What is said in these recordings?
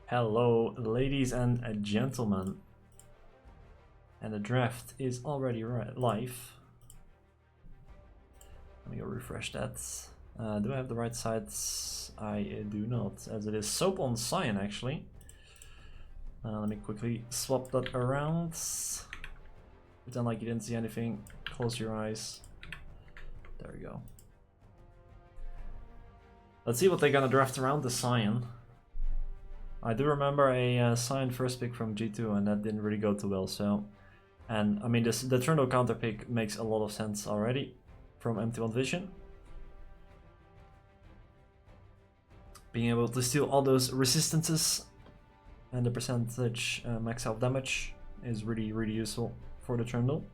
Hello, ladies and gentlemen. And the draft is already live. Let me go refresh that. Do I have the right sides? I do not, as it is soap on cyan actually. Let me quickly swap that around. Pretend like you didn't see anything. Close your eyes. There we go. Let's see what they're gonna draft around the cyan. I do remember a cyan first pick from G2 and that didn't really go too well, so... And I mean, the Trundle counter pick makes a lot of sense already from MT1 Vision. Being able to steal all those resistances and the percentage max health damage is really useful for the Trundle.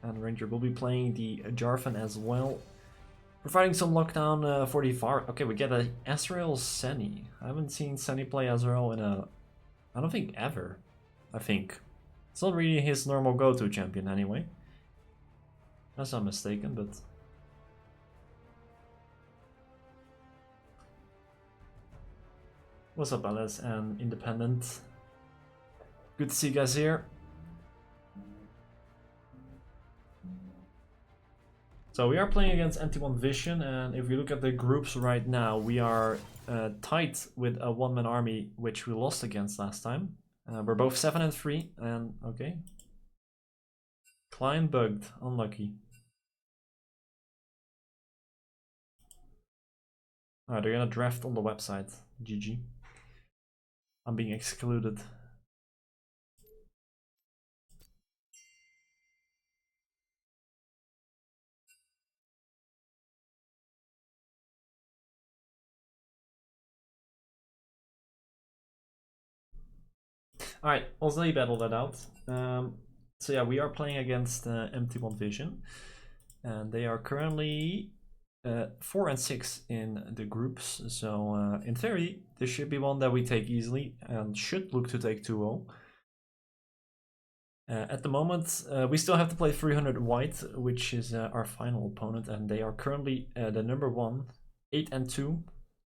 And Ranger will be playing the Jarvan as well. Providing some lockdown for the VAR. Okay, we get a Azrael Senny. I haven't seen Senny play Azrael in I don't think ever. I think. It's not really his normal go-to champion anyway. Unless I'm mistaken, but... What's up, Alice and Independent? Good to see you guys here. So we are playing against MT1 Vision, and if we look at the groups right now, we are tied with a one-man army, which we lost against last time. We're both 7 and 3, and okay. Client bugged, unlucky. Alright, they're gonna draft on the website. GG. I'm being excluded. Alright, also you battle that out. So yeah, we are playing against MT1 Vision, and they are currently 4 and 6 in the groups. So in theory, this should be one that we take easily and should look to take 2-0. At the moment, we still have to play 300 white, which is our final opponent, and they are currently the number 1, 8 and 2,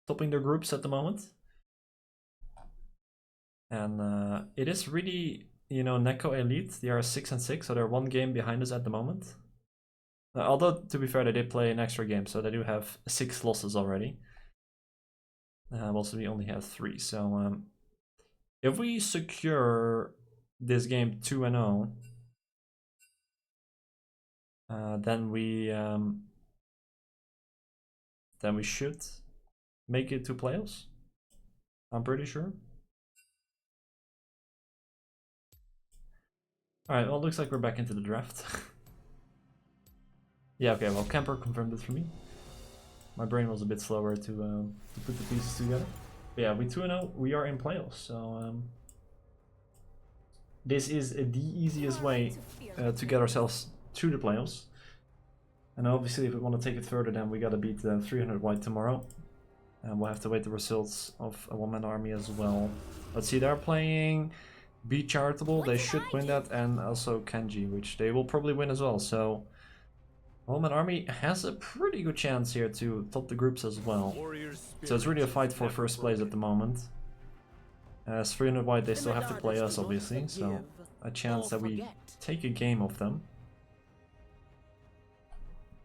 topping their groups at the moment. And it is really, you know, Neko Elite. They are 6 and 6, so they're 1 game behind us at the moment. Although, to be fair, they did play an extra game, so they do have 6 losses already. Also, we only have 3. So if we secure this game 2-0, then we should make it to playoffs. I'm pretty sure. Alright, well, it looks like we're back into the draft. Yeah, okay, well, Camper confirmed it for me. My brain was a bit slower to put the pieces together. But yeah, we 2-0, we are in playoffs, so... this is the easiest way to get ourselves to the playoffs. And obviously, if we want to take it further, then we gotta beat 300 white tomorrow. And we'll have to wait the results of a one-man army as well. Let's see, they're playing... Be Charitable, they should win that, and also Kenji, which they will probably win as well. So, Woman Army has a pretty good chance here to top the groups as well. So it's really a fight for first place at the moment. As 300 white, they still have to play us, obviously, so a chance that we take a game of them.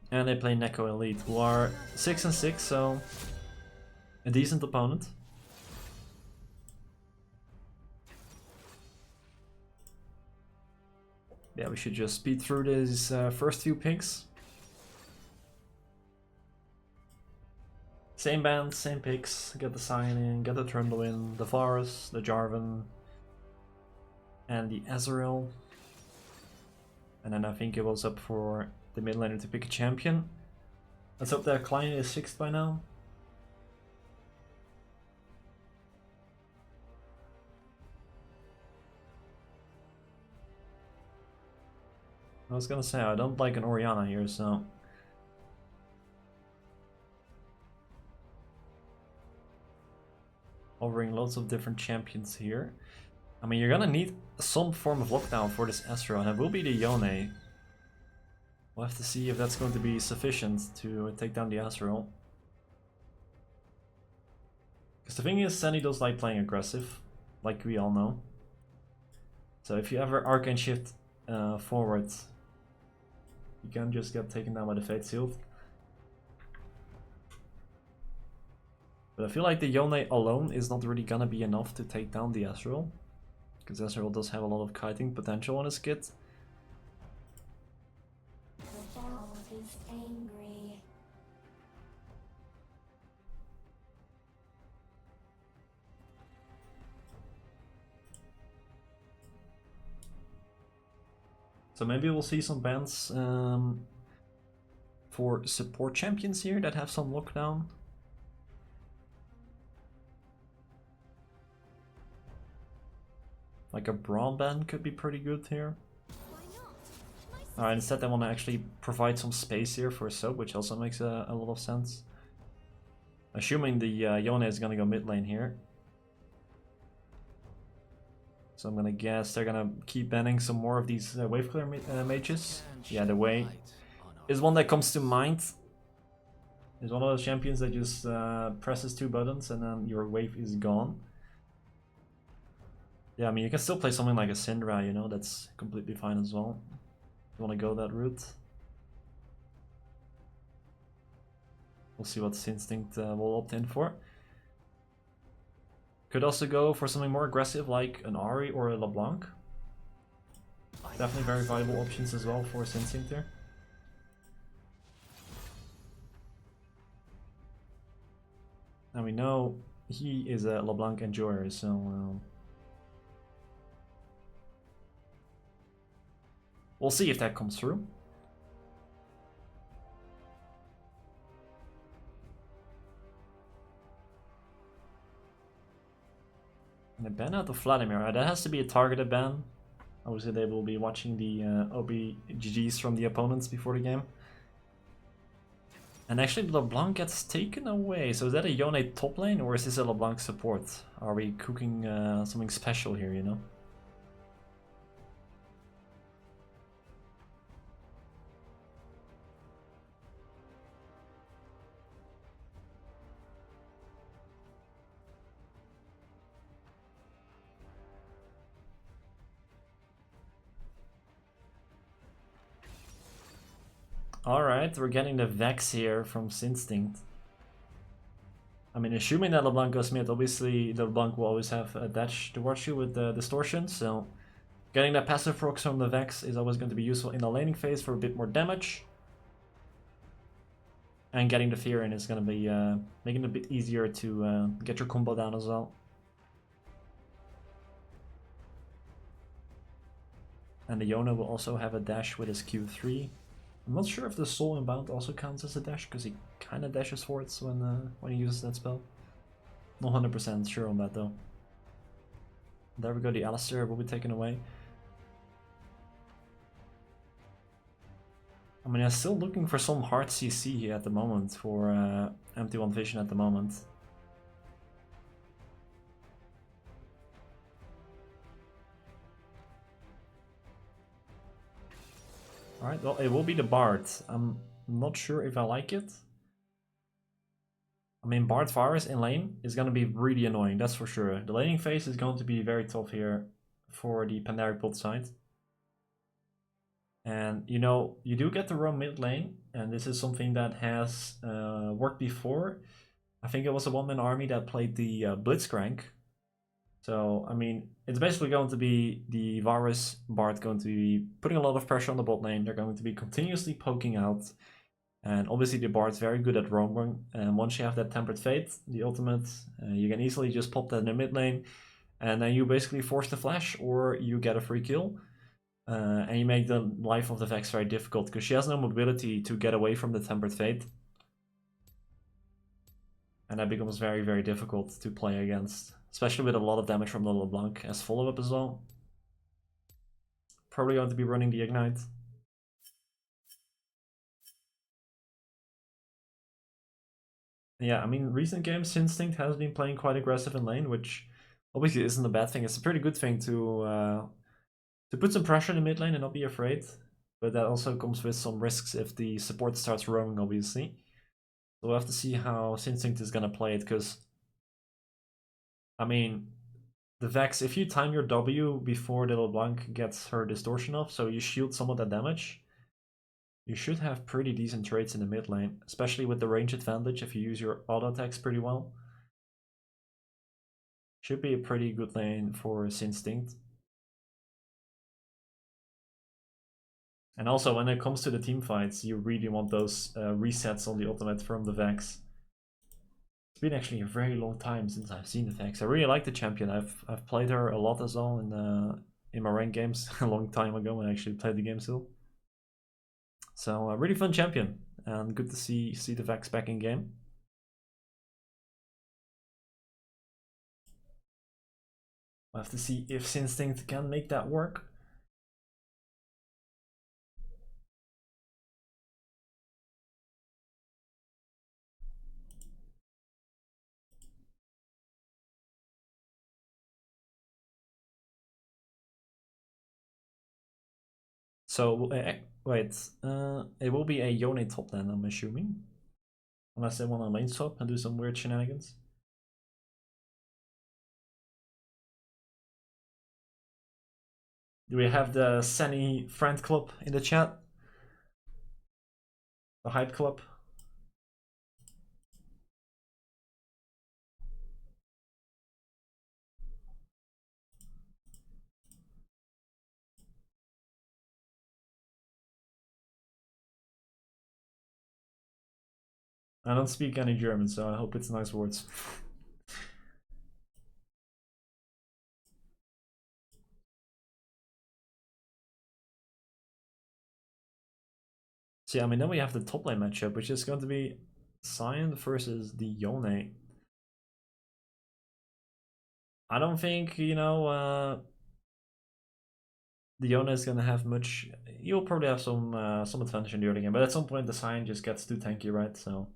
And they play Neko Elite, who are 6 and 6, so a decent opponent. Yeah, we should just speed through these first few picks. Same bands, same picks. Get the Cyan in, get the Trundle in, the Varus, the Jarvan, and the Azrael. And then I think it was up for the mid laner to pick a champion. Let's hope that client is 6th by now. I was gonna say, I don't like an Orianna here, so... Offering lots of different champions here. I mean, you're gonna need some form of lockdown for this Astro, and it will be the Yone. We'll have to see if that's going to be sufficient to take down the Astro. Because the thing is, Sandy does like playing aggressive, like we all know. So if you ever Arcane Shift forward, you can just get taken down by the Fate Shield. But I feel like the Yone alone is not really gonna be enough to take down the Ezreal. Because Ezreal does have a lot of kiting potential on his kit. The world is angry. So maybe we'll see some bans for support champions here that have some lockdown. Like a Braum ban could be pretty good here. Alright, instead I want to actually provide some space here for a sub, which also makes a lot of sense. Assuming the Yone is gonna go mid lane here. So I'm gonna guess they're gonna keep banning some more of these wave clear mages. Yeah, the way is one that comes to mind. It's one of those champions that just presses 2 buttons and then your wave is gone. Yeah, I mean, you can still play something like a Syndra, you know, that's completely fine as well. You want to go that route. We'll see what Instinct will opt in for. Could also go for something more aggressive like an Ahri or a LeBlanc. Definitely very valuable options as well for Instinct there. Now we know he is a LeBlanc enjoyer, so we'll see if that comes through. And a ban out of Vladimir, that has to be a targeted ban. Obviously they will be watching the OBGGs from the opponents before the game. And actually LeBlanc gets taken away, so is that a Yone top lane or is this a LeBlanc support? Are we cooking something special here, you know? Alright, we're getting the Vex here from Instinct. I mean, assuming that LeBlanc goes mid, obviously the LeBlanc will always have a dash towards you with the distortion, so getting that passive procs from the Vex is always going to be useful in the laning phase for a bit more damage. And getting the Fear in is going to be making it a bit easier to get your combo down as well. And the Yone will also have a dash with his Q3. I'm not sure if the Soul Inbound also counts as a dash, because he kind of dashes forwards when he uses that spell. Not 100% sure on that though. There we go, the Alistair will be taken away. I mean, I'm still looking for some hard CC here at the moment for MT1 Vision at the moment. Alright, well, it will be the Bard. I'm not sure if I like it. I mean, Bard Virus in lane is going to be really annoying, that's for sure. The laning phase is going to be very tough here for the Pandaric bot side. And, you know, you do get to roam mid lane, and this is something that has worked before. I think it was a one-man army that played the Blitzcrank. So, I mean, it's basically going to be the Varus Bard going to be putting a lot of pressure on the bot lane. They're going to be continuously poking out. And obviously the Bard's very good at roaming. And once you have that Tempered Fate, the ultimate, you can easily just pop that in the mid lane. And then you basically force the flash or you get a free kill. And you make the life of the Vex very difficult because she has no mobility to get away from the Tempered Fate. And that becomes very, very difficult to play against. Especially with a lot of damage from the LeBlanc as follow-up as well. Probably going to be running the Ignite. Yeah, I mean, recent games, Instinct has been playing quite aggressive in lane, which obviously isn't a bad thing. It's a pretty good thing to put some pressure in the mid lane and not be afraid. But that also comes with some risks if the support starts roaming, obviously. So we'll have to see how Instinct is going to play it, because I mean, the Vex, if you time your W before the LeBlanc gets her distortion off, so you shield some of that damage, you should have pretty decent traits in the mid lane, especially with the range advantage if you use your auto attacks pretty well. Should be a pretty good lane for Instinct. And also, when it comes to the team fights, you really want those resets on the ultimate from the Vex. It's been actually a very long time since I've seen the Vex. I really like the champion. I've played her a lot as well in my ranked games a long time ago when I actually played the game still. So a really fun champion, and good to see the Vex back in game. We'll have to see if Instinct can make that work. So wait, it will be a Yone top then, I'm assuming, unless they want to lane swap and do some weird shenanigans. Do we have the Sunny friend club in the chat? The hype club? I don't speak any German, so I hope it's nice words. So yeah, I mean, then we have the top lane matchup, which is going to be Sion versus the Yone. I don't think, you know, the Yone is going to have much. You'll probably have some advantage in the early game, but at some point the Sion just gets too tanky, right? So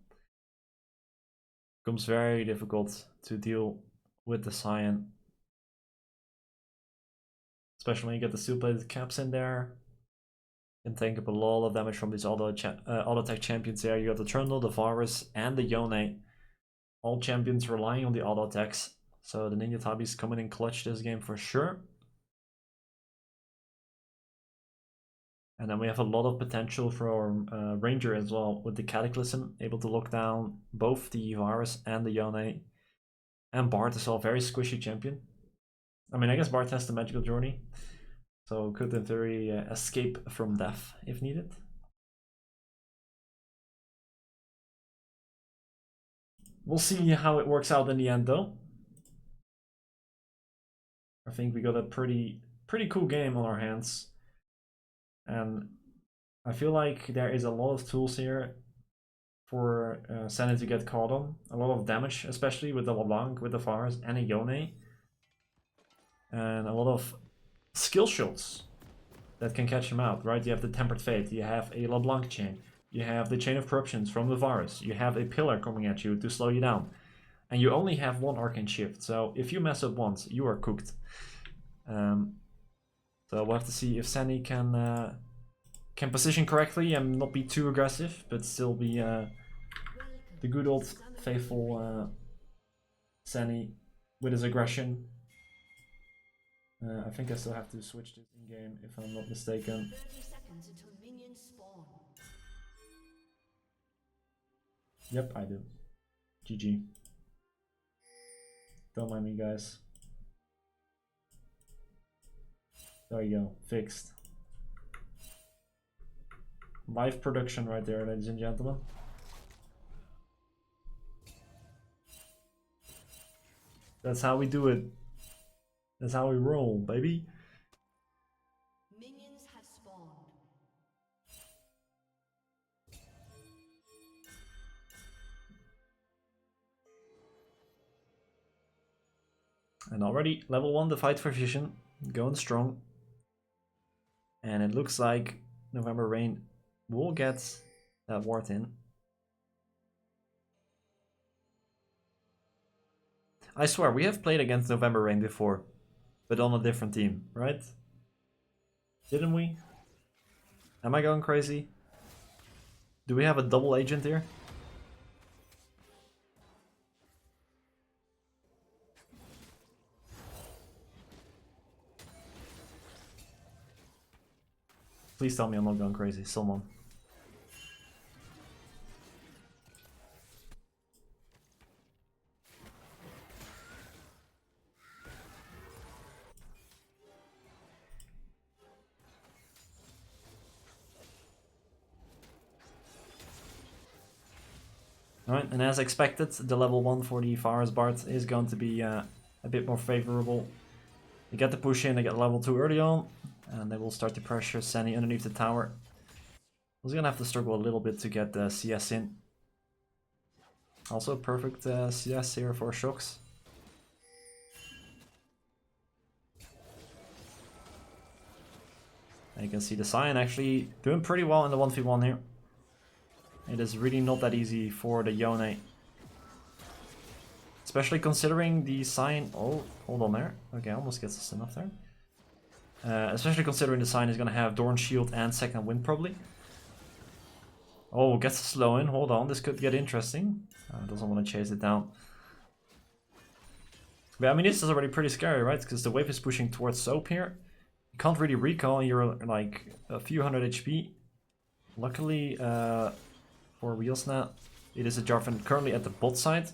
it becomes very difficult to deal with the Sion. Especially when you get the steel-plated caps in there. Can tank up a lot of damage from these auto attack champions there. You got the Trundle, the Varus, and the Yone. All champions relying on the auto attacks. So the Ninja Tabi's coming in clutch this game for sure. And then we have a lot of potential for our Ranger as well with the Cataclysm, able to lock down both the Varus and the Yone. And Bart is all very squishy champion. I mean, I guess Bart has the magical journey, so could in theory escape from death if needed. We'll see how it works out in the end though. I think we got a pretty cool game on our hands. And I feel like there is a lot of tools here for Senna to get caught on. A lot of damage, especially with the LeBlanc, with the Varus and a Yone. And a lot of skill shots that can catch him out, right? You have the Tempered Fate, you have a LeBlanc chain, you have the Chain of Corruptions from the Varus, you have a Pillar coming at you to slow you down. And you only have one Arcane Shift, so if you mess up once, you are cooked. So we'll have to see if Sani can position correctly and not be too aggressive, but still be the good old faithful Sani with his aggression. I think I still have to switch this in game if I'm not mistaken. 30 seconds until minions spawn. Yep, I do. GG. Don't mind me, guys. There you go, fixed. Live production right there, ladies and gentlemen. That's how we do it. That's how we roll, baby. Minions have spawned. And already level 1, the fight for vision, going strong. And it looks like November Rain will get that ward in. I swear, we have played against November Rain before, but on a different team, right? Didn't we? Am I going crazy? Do we have a double agent here? Please tell me I'm not going crazy. Someone. Alright, and as expected, the level 1 for the Virus Bard is going to be a bit more favorable. They get the push in, they get level 2 early on, and they will start to pressure Senny underneath the tower. He's gonna have to struggle a little bit to get the CS in. Also perfect CS here for shocks. And you can see the Cyan actually doing pretty well in the 1v1 here. It is really not that easy for the Yone. Especially considering the Cyan... Oh, hold on there. Okay, almost gets us enough there. Especially considering the Cyan is going to have Dorn Shield and Second Wind probably. Oh, gets a slow in. Hold on, this could get interesting. Doesn't want to chase it down. But I mean, this is already pretty scary, right? Because the wave is pushing towards Soap here. You can't really recall, you're like a few hundred HP. Luckily, for Wheelsnat, it is a Jarvan currently at the bot side.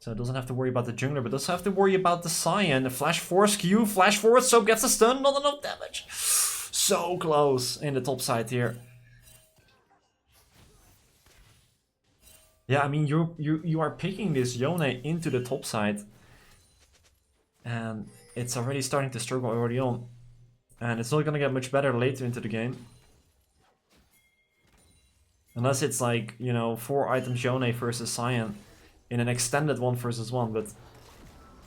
So it doesn't have to worry about the jungler, but does have to worry about the Cyan. The Flash Force Q, Flash Forward, Soap gets a stun, not enough damage. So close in the top side here. Yeah, I mean, you are picking this Yone into the top side. And it's already starting to struggle early on. And it's not going to get much better later into the game. Unless it's like, you know, 4 items Yone versus Cyan in an extended 1v1, but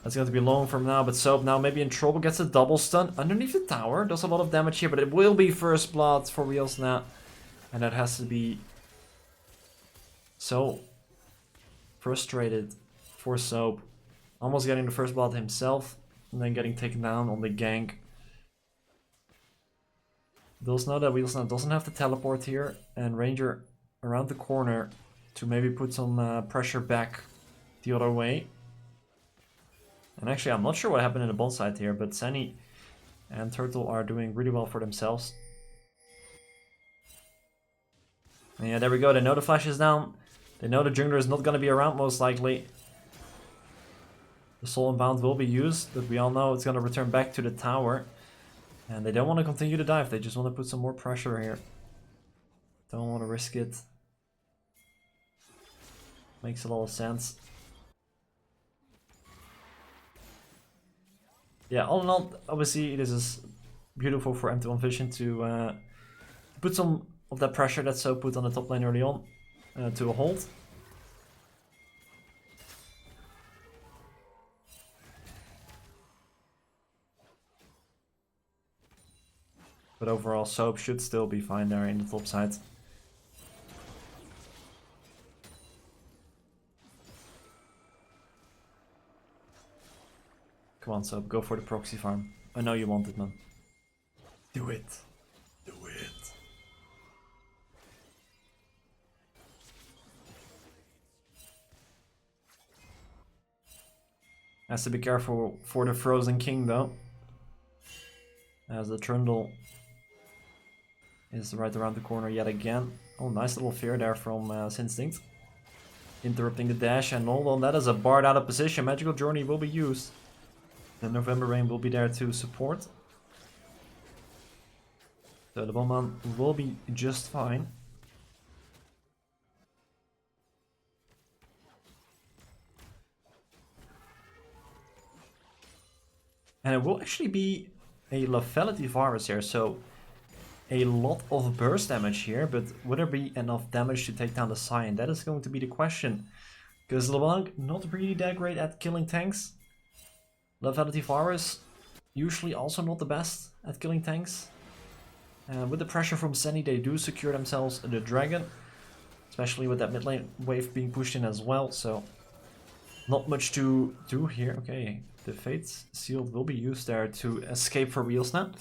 that's going to be long from now. But Soap now maybe in trouble, gets a double stun underneath the tower. Does a lot of damage here, but it will be first blood for Wheels now. And that has to be so frustrated for Soap. Almost getting the first blood himself, and then getting taken down on the gank. Does know that Wheelsnat doesn't have to teleport here, and Ranger around the corner to maybe put some pressure back the other way. And actually, I'm not sure what happened in the bot side here, but Senny and Turtle are doing really well for themselves. And yeah, there we go. They know the flash is down. They know the jungler is not going to be around most likely. The Soul Unbound will be used, but we all know it's going to return back to the tower. And they don't want to continue to dive, they just want to put some more pressure here. Don't want to risk it. Makes a lot of sense. Yeah, all in all, obviously this is beautiful for MT1 Vision to put some of that pressure that's so put on the top lane early on to a halt. But overall, Soap should still be fine there in the top side. Come on, Soap, go for the proxy farm. I know you want it, man. Do it. Do it. Has to be careful for the Frozen King, though. As the Trundle is right around the corner yet again. Oh, nice little fear there from Sinstinct. Interrupting the dash, and hold on, that is a Bard out of position. Magical Journey will be used. And November Rain will be there to support. So the Bombman will be just fine. And it will actually be a lethality virus here, so a lot of burst damage here, but would there be enough damage to take down the Cyan? That is going to be the question. Because LeBlanc not really that great at killing tanks. Lethality virus usually also not the best at killing tanks. With the pressure from Senny, they do secure themselves the dragon. Especially with that mid lane wave being pushed in as well, so not much to do here. Okay, the Fate's Shield will be used there to escape for Wheelsnat.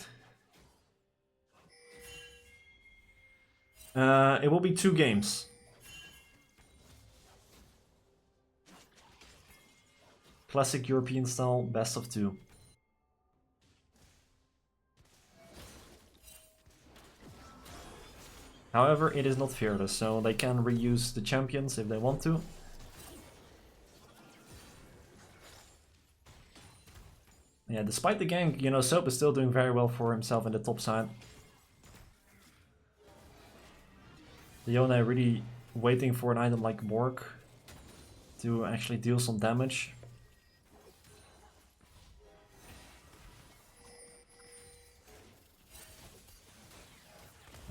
It will be 2 games. Classic European style, best of 2. However, it is not fearless, so they can reuse the champions if they want to. Yeah, despite the gank, you know, Soap is still doing very well for himself in the top side. Leona really waiting for an item like Bork to actually deal some damage.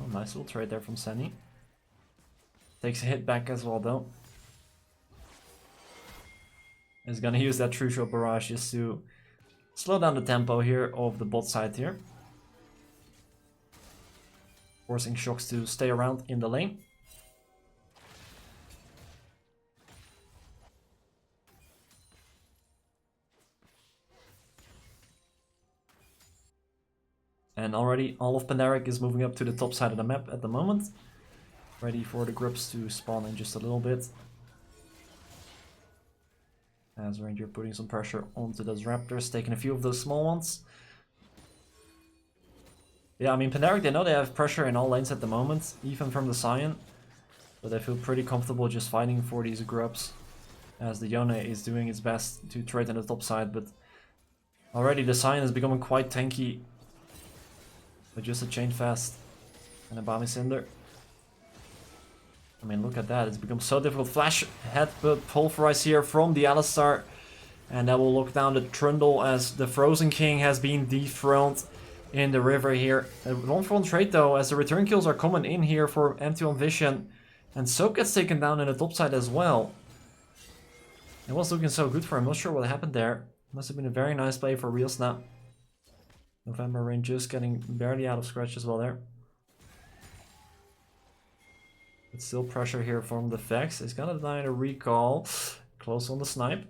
Oh, nice little trade there from Senny. Takes a hit back as well though. Is gonna use that True Shot Barrage just to slow down the tempo here of the bot side here. Forcing Shocks to stay around in the lane. And already all of Panaric is moving up to the top side of the map at the moment. Ready for the Grubs to spawn in just a little bit. As Ranger putting some pressure onto those Raptors, taking a few of those small ones. Yeah, I mean, Panaric, they know they have pressure in all lanes at the moment, even from the Sion. But they feel pretty comfortable just fighting for these Grubs. As the Yone is doing its best to trade on the top side, but already the Sion is becoming quite tanky. With just a Chain Fast and a Bami Cinder. I mean, look at that, it's become so difficult. Flash Headbutt Pulverize here from the Alistar. And that will lock down the Trundle as the Frozen King has been dethroned in the river here. A one-for-one trade though, as the return kills are coming in here for MT1 Vision. And Soap gets taken down in the top side as well. It was looking so good for him, not sure what happened there. Must have been a very nice play for Real Snap. November Rain just getting barely out of scratch as well there. But still pressure here from the Vex. He's gonna deny the recall. Close on the snipe.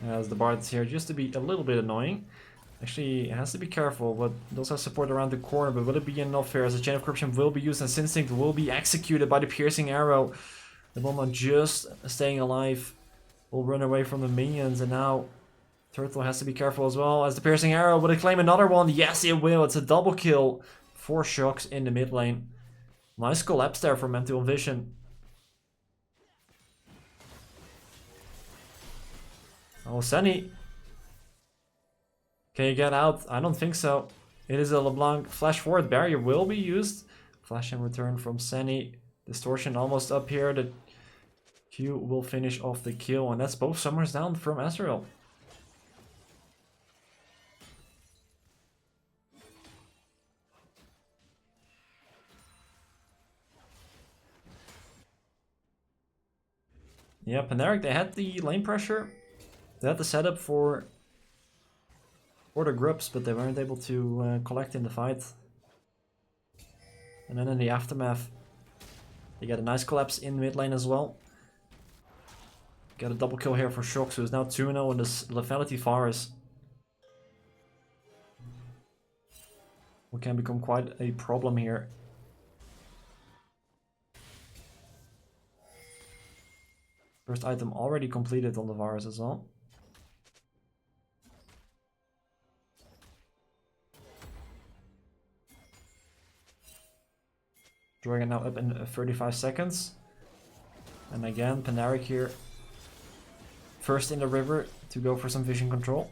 As the Bard is here just to be a little bit annoying. Actually, has to be careful, but does have support around the corner. But will it be enough here as the Chain of Corruption will be used and Instinct will be executed by the Piercing Arrow. The Bomba just staying alive. Will run away from the minions, and now Turtle has to be careful as well as the Piercing Arrow. Will it claim another one? Yes, it will. It's a double kill. 4 Shocks in the mid lane. Nice collapse there from MT1 Vision. Oh, Senny. Can you get out? I don't think so. It is a LeBlanc flash forward. Barrier will be used. Flash in return from Senny. Distortion almost up here. The Q will finish off the kill. And that's both Summers down from Ezreal. Yeah, Panaric, they had the lane pressure. They had the setup for the Grubs, but they weren't able to collect in the fight. And then in the aftermath, they get a nice collapse in mid lane as well. Get a double kill here for Shocks, who is now 2-0 in this lethality virus. What can become quite a problem here. First item already completed on the virus as well. Dragon now up in 35 seconds. And again, Panaric here. First in the river to go for some vision control.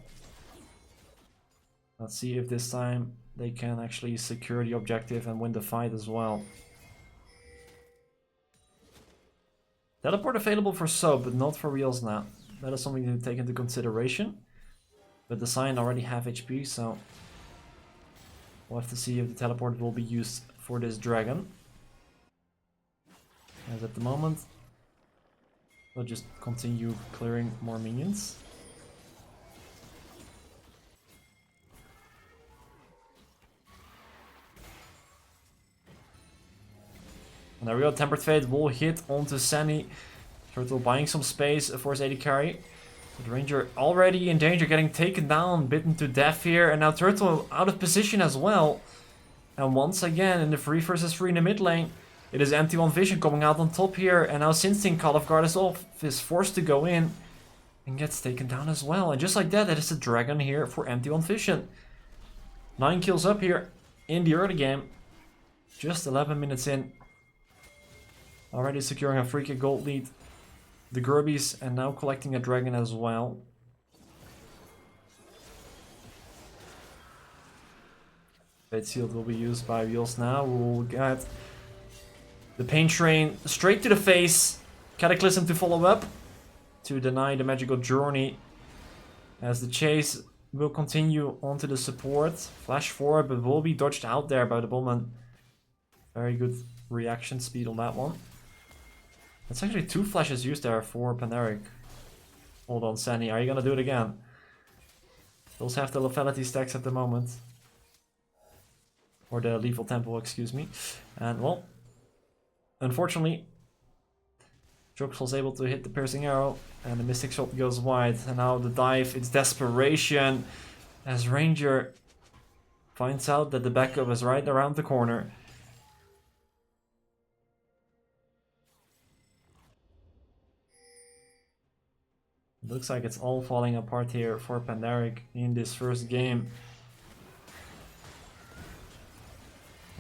Let's see if this time they can actually secure the objective and win the fight as well. Teleport available for Soap, but not for Reals now. That is something to take into consideration. But the Sion already have HP, so we'll have to see if the teleport will be used for this dragon. As at the moment, we'll just continue clearing more minions. And there we go, Tempered Fate will hit onto Senny. Turtle buying some space for his AD carry. But Ranger already in danger, getting taken down, bitten to death here. And now Turtle out of position as well. And once again, in the 3 versus 3 in the mid lane, it is MT1 Vision coming out on top here. And now Sinsting Call of Guard is off, is forced to go in. And gets taken down as well. And just like that, that is a dragon here for MT1 Vision. 9 kills up here in the early game. Just 11 minutes in. Already securing a free kick gold lead. The Gerbies and now collecting a dragon as well. Fate Shield will be used by Wheels now. We'll get the Pain Train straight to the face. Cataclysm to follow up. To deny the magical journey. As the chase will continue onto the support. Flash forward, but will be dodged out there by the Bowman. Very good reaction speed on that one. That's actually 2 flashes used there for Pandaric. Hold on, Sandy, are you gonna do it again? Those have the lethality stacks at the moment. Or the lethal tempo, excuse me. And well, unfortunately, Jox was able to hit the piercing arrow, and the mystic shot goes wide. And now the dive, it's desperation, as Ranger finds out that the backup is right around the corner. It looks like it's all falling apart here for Pandaric in this first game.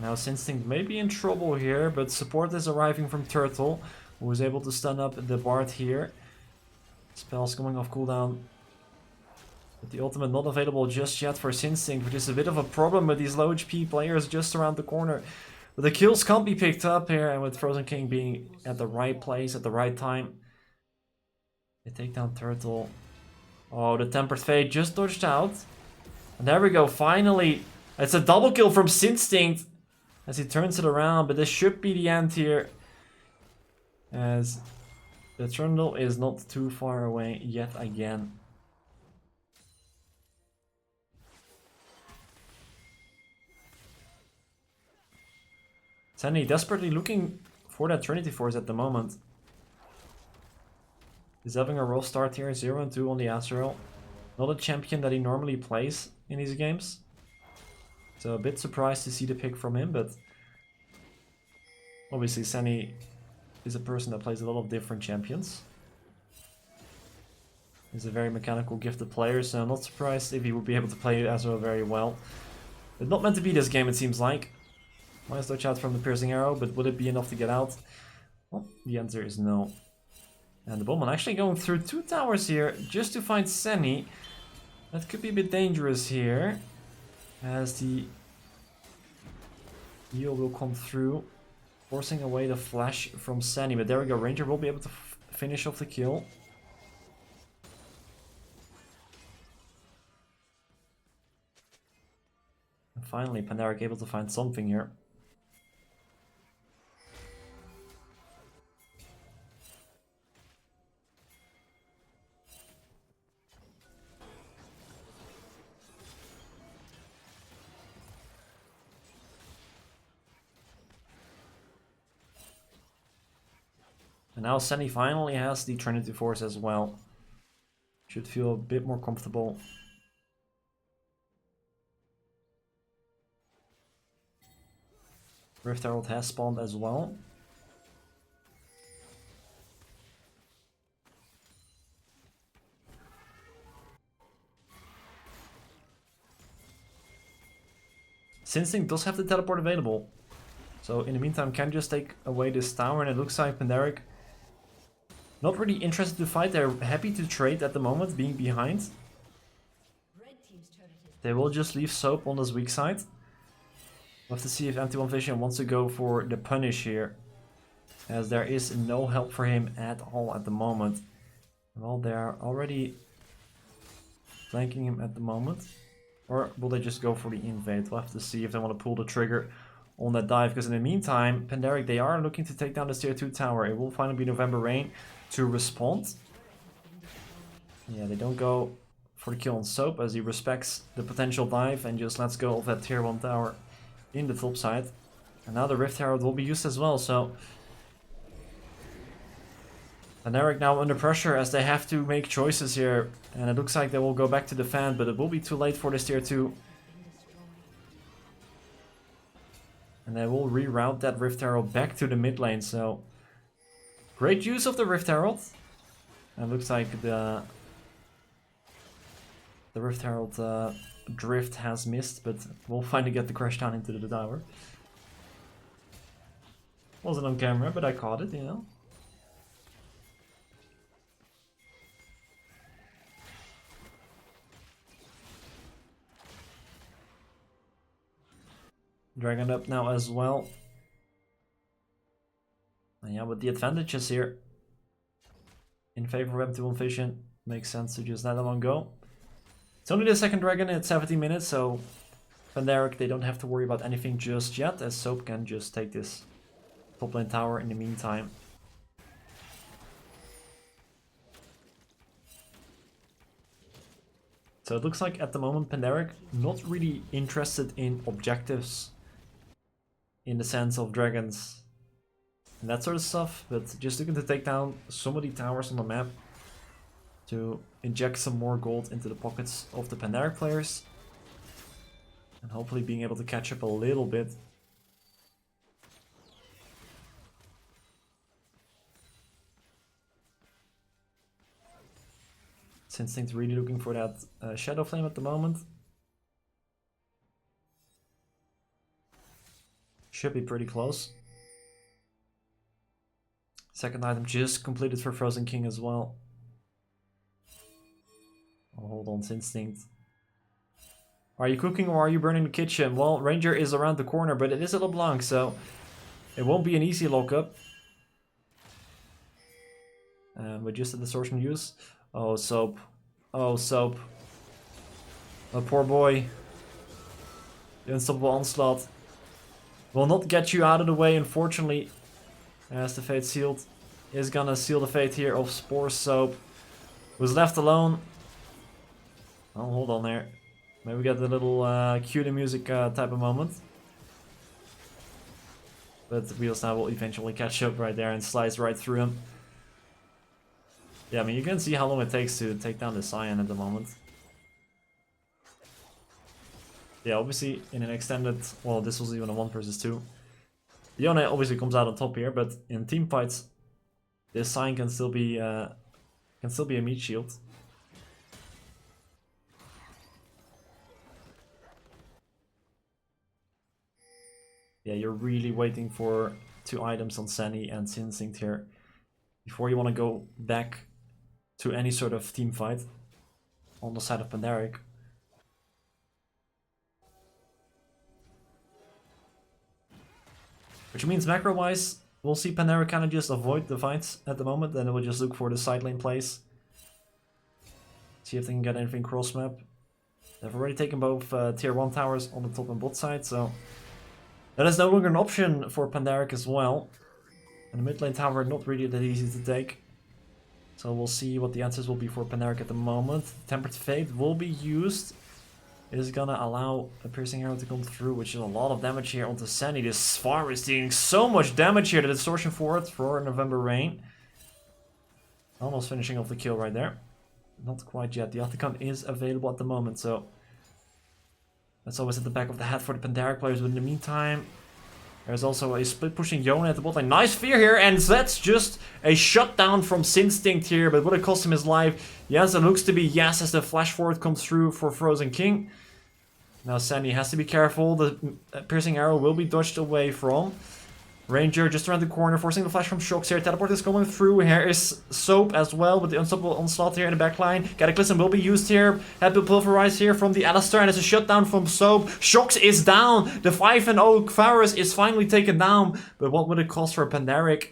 Now Instinct may be in trouble here, but support is arriving from Turtle, who is able to stun up the Bard here. Spells coming off cooldown. But the ultimate not available just yet for Instinct, which is a bit of a problem with these low HP players just around the corner. But the kills can't be picked up here, and with Frozen King being at the right place at the right time. They take down Turtle. Oh, the Tempered Fate just dodged out. And there we go, finally. It's a double kill from Instinct as he turns it around, but this should be the end here. As the Trundle is not too far away yet again. Sandy desperately looking for that Trinity Force at the moment. He's having a rough start here, 0-2 on the Azrael. Not a champion that he normally plays in these games. So a bit surprised to see the pick from him, but obviously Sunny is a person that plays a lot of different champions. He's a very mechanical, gifted player, so I'm not surprised if he would be able to play Azrael very well. But not meant to be this game, it seems like. Nice dodge out from the piercing arrow, but would it be enough to get out? Well, the answer is no. And the Bowman actually going through 2 towers here just to find Senny. That could be a bit dangerous here. As the heal will come through, forcing away the flash from Senny. But there we go, Ranger will be able to finish off the kill. And finally, Pandaric able to find something here. And now Senny finally has the Trinity Force as well. Should feel a bit more comfortable. Rift Herald has spawned as well. Instinct does have the teleport available. So in the meantime can just take away this tower, and it looks like Pandaric not really interested to fight. They're happy to trade at the moment, being behind. They will just leave Soap on this weak side. We'll have to see if MT1 Vision wants to go for the punish here, as there is no help for him at all at the moment. Well, they're already flanking him at the moment. Or will they just go for the invade? We'll have to see if they want to pull the trigger on that dive, because in the meantime, Pandaric, they are looking to take down this tier 2 tower. It will finally be November Rain to respond. Yeah, they don't go for the kill on Soap, as he respects the potential dive and just lets go of that tier 1 tower in the top side. And now the Rift Herald will be used as well, so Pandaric now under pressure as they have to make choices here. And it looks like they will go back to defend, but it will be too late for this tier 2. And they will reroute that Rift Herald back to the mid lane, so great use of the Rift Herald. And it looks like the The Rift Herald drift has missed, but we'll finally get the crash down into the tower. Wasn't on camera, but I caught it, you know. Dragon up now as well. And yeah, with the advantages here in favor of MT1 Vision, makes sense to just let them on go. It's only the second dragon in 17 minutes, so Pandaric, they don't have to worry about anything just yet, as Soap can just take this top lane tower in the meantime. So it looks like at the moment Pandaric not really interested in objectives in the sense of dragons and that sort of stuff, but just looking to take down some of the towers on the map to inject some more gold into the pockets of the Pandaric players and hopefully being able to catch up a little bit. Instinct really looking for that Shadow Flame at the moment. Should be pretty close. Second item just completed for Frozen King as well. Oh, hold on, Instinct. Are you cooking or are you burning the kitchen? Well, Ranger is around the corner, but it is a LeBlanc, so it won't be an easy lockup. With just a distortion use. Oh, Soap. Oh, Soap. Oh, poor boy. The Unstoppable Onslaught will not get you out of the way, unfortunately. As the Fate Sealed is gonna seal the fate here of Spore Soap. Was left alone. Oh, hold on there. Maybe we get the little cue the music type of moment. But Wheels now will eventually catch up right there and slice right through him. Yeah, I mean, you can see how long it takes to take down the Cyan at the moment. Yeah, obviously, in an extended... Well, this was even a 1 versus 2. Yone obviously comes out on top here, but in team fights, this Cyan can still be a meat shield. Yeah, you're really waiting for 2 items on Sunny and Instinct here before you want to go back to any sort of team fight on the side of Pandaric. Which means macro-wise, we'll see Pandaric kind of just avoid the fights at the moment, and it will just look for the side lane plays. See if they can get anything cross-map. They've already taken both tier 1 towers on the top and bot side, so that is no longer an option for Pandaric as well. And the mid lane tower not really that easy to take. So we'll see what the answers will be for Pandaric at the moment. Tempered Fate will be used. It is gonna allow a Piercing Arrow to come through, which is a lot of damage here onto Sandy. This farm is dealing so much damage here. The Distortion forward for November Rain. Almost finishing off the kill right there. Not quite yet. The Atacon is available at the moment, so that's always at the back of the head for the Pandaric players. But in the meantime, there's also a split pushing Yone at the bot lane. Nice fear here, and that's just a shutdown from Instinct here, but would it cost him his life? Yes, it looks to be yes, as the flash forward comes through for Frozen King. Now Sandy has to be careful. The Piercing Arrow will be dodged away from. Ranger just around the corner, forcing the flash from Shocks here. Teleport is coming through. Here is Soap as well, with the Unstoppable Onslaught here in the backline. Cataclysm will be used here. Head will pulverize here from the Alistair, and it's a shutdown from Soap. Shocks is down. The 5-0 Varus is finally taken down. But what would it cost for Pandaric?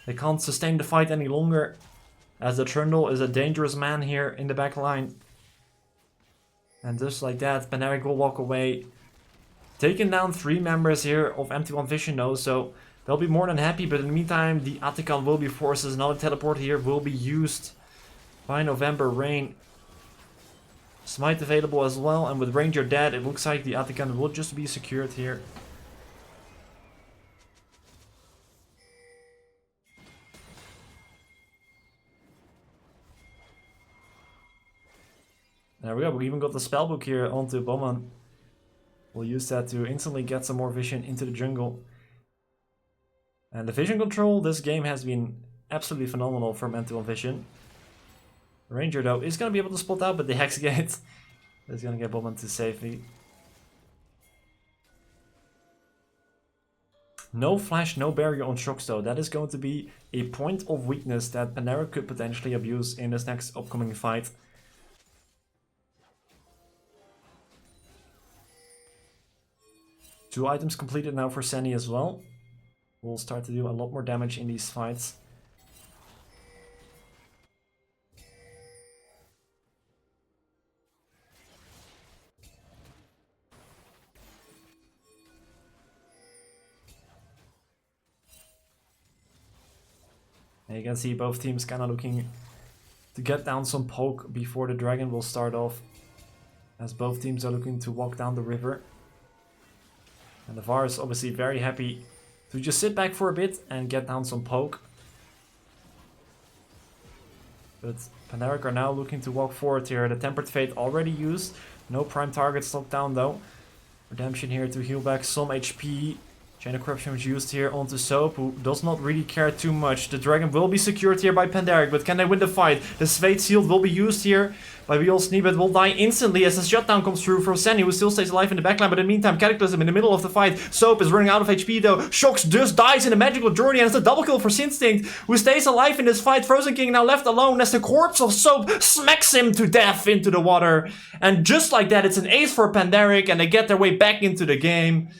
They can't sustain the fight any longer, as the Trundle is a dangerous man here in the backline. And just like that, Pandaric will walk away. Taking down 3 members here of MT1 Vision though, so they'll be more than happy, but in the meantime, the Atacon will be forced. Another teleport here will be used by November Rain. Smite available as well, and with Ranger dead, it looks like the Atacon will just be secured here. There we go, we even got the spellbook here onto Bowman. We'll use that to instantly get some more vision into the jungle. And the vision control this game has been absolutely phenomenal from MT1 Vision. Ranger though is going to be able to spot out, but the Hexgate He's gonna get bombed to safety. No flash, no barrier on shocks though. That is going to be a point of weakness that Panera could potentially abuse in this next upcoming fight. Two items completed now for Senny as well. We'll start to do a lot more damage in these fights. And you can see both teams kind of looking to get down some poke before the dragon will start off, as both teams are looking to walk down the river. And the VAR is obviously very happy to just sit back for a bit and get down some poke. But Paneric are now looking to walk forward here. The Tempered Fate already used. No prime targets locked down though. Redemption here to heal back some HP. Chain of Corruption was used here onto Soap, who does not really care too much. The dragon will be secured here by Pandaric, but can they win the fight? The Svate Shield will be used here by Wheel Sneebet, will die instantly as the shutdown comes through for Senny, who still stays alive in the backline. But in the meantime, Cataclysm in the middle of the fight. Soap is running out of HP though. Shocks just dies in a magical journey, and it's a double kill for Sinstinct, who stays alive in this fight. Frozen King now left alone as the corpse of Soap smacks him to death into the water. And just like that, it's an ace for Pandaric, and they get their way back into the game.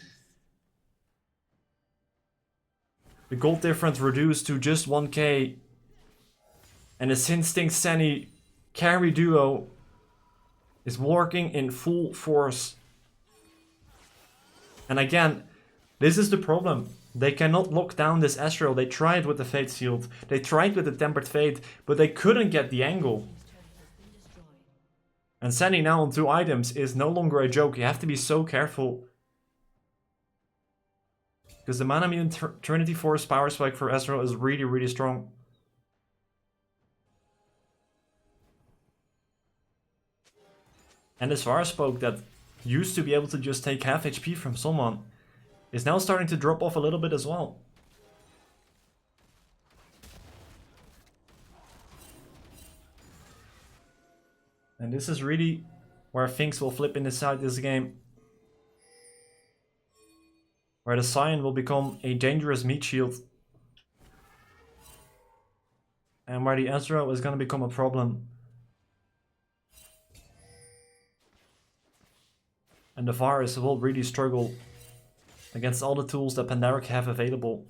The gold difference reduced to just 1k. And the Sinstinct Senny carry duo is working in full force. And again, this is the problem. They cannot lock down this Astral. They tried with the Fate Shield. They tried with the Tempered Fate, but they couldn't get the angle. And Senny now on 2 items is no longer a joke. You have to be so careful. Because the Mana Immune Trinity Force power spike for Ezreal is really, really strong. And this Varus poke that used to be able to just take half HP from someone is now starting to drop off a little bit as well. And this is really where things will flip inside this game. Where the Scion will become a dangerous meat shield. And where the Ezreal is going to become a problem. And the Varus will really struggle against all the tools that Pandaric have available.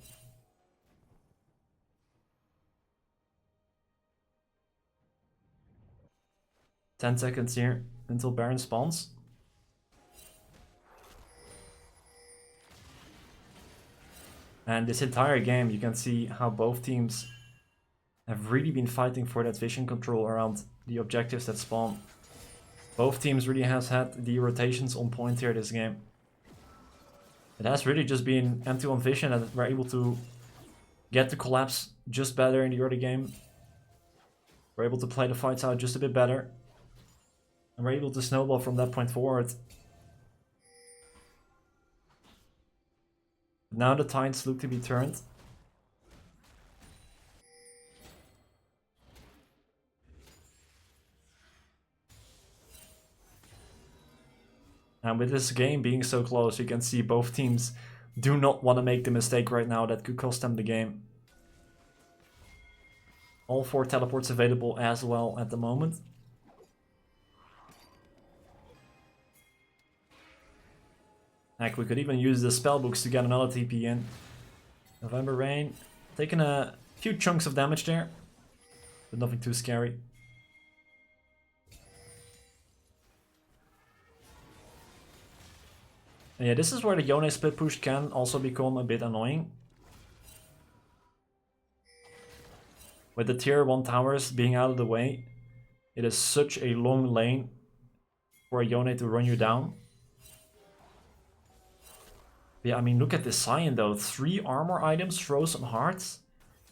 "10 seconds here until Baron spawns. And this entire game, you can see how both teams have really been fighting for that vision control around the objectives that spawn. Both teams really has had the rotations on point here this game. It has really just been MT1 vision that we're able to get the collapse just better in the early game. We're able to play the fights out just a bit better. And we're able to snowball from that point forward. Now the tides look to be turned. And with this game being so close, you can see both teams do not want to make the mistake right now that could cost them the game. All 4 teleports available as well at the moment. Heck, we could even use the spellbooks to get another TP in. November Rain, taking a few chunks of damage there, but nothing too scary. And yeah, this is where the Yone split push can also become a bit annoying. With the tier 1 towers being out of the way, it is such a long lane for a Yone to run you down. Yeah, I mean, look at this Scion though. 3 armor items, Frozen Hearts.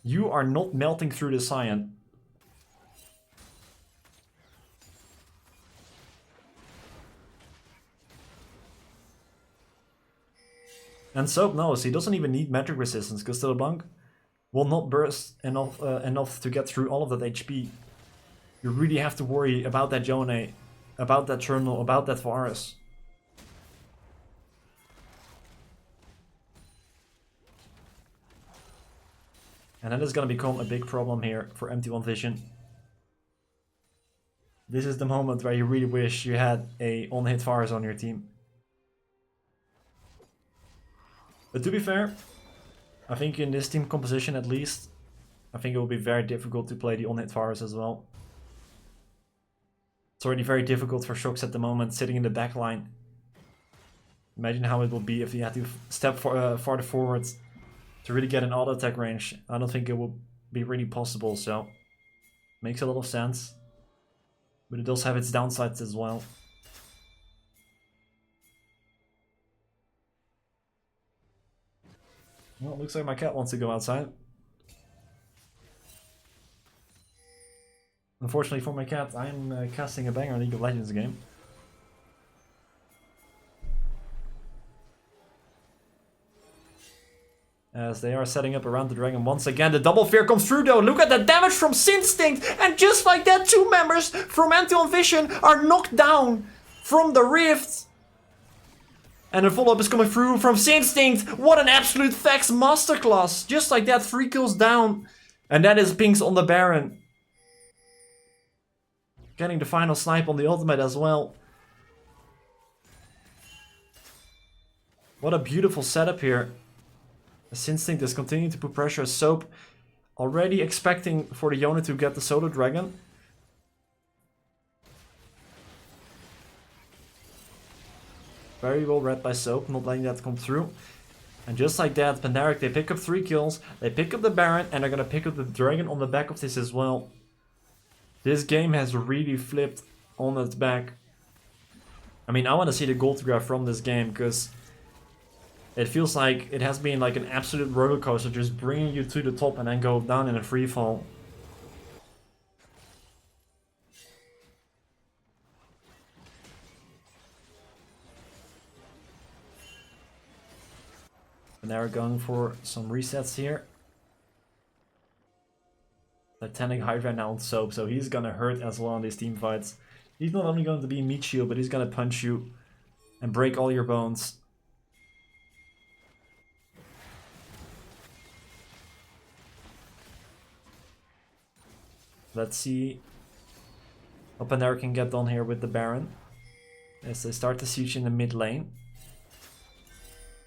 You are not melting through the Scion. And Soap knows he doesn't even need magic resistance, because the LeBlanc will not burst enough to get through all of that HP. You really have to worry about that Yone about that terminal, about that Varus. And that is going to become a big problem here for MT1 Vision. This is the moment where you really wish you had a on-hit Varus on your team. But to be fair, I think in this team composition at least, I think it will be very difficult to play the on-hit Varus as well. It's already very difficult for Shox at the moment, sitting in the back line. Imagine how it will be if he had to step farther forward to really get an auto attack range. I don't think it will be really possible, so makes a lot of sense. But it does have its downsides as well. Well, it looks like my cat wants to go outside. Unfortunately for my cat, I am casting a banger League of Legends game. As they are setting up around the dragon once again. The double fear comes through though. Look at the damage from Sinstinct. And just like that, 2 members from MT1 Vision are knocked down from the rift. And a follow-up is coming through from Sinstinct. What an absolute facts masterclass. Just like that, 3 kills down. And that is Pinks on the Baron. Getting the final snipe on the ultimate as well. What a beautiful setup here. Sinstinct is continuing to put pressure. Soap already expecting for the Yone to get the solo dragon. Very well read by Soap, not letting that come through. And just like that, Pandaric, they pick up 3 kills. They pick up the Baron and they're gonna pick up the dragon on the back of this as well. This game has really flipped on its back. I mean, I want to see the gold graph from this game because it feels like it has been like an absolute roller coaster, just bringing you to the top and then go down in a free fall. And now we're going for some resets here. Titanic Hydra now on Soap, so he's gonna hurt as well in these team fights. He's not only going to be meat shield, but he's gonna punch you and break all your bones. Let's see what Pandaric can get done here with the Baron. As they start the siege in the mid lane.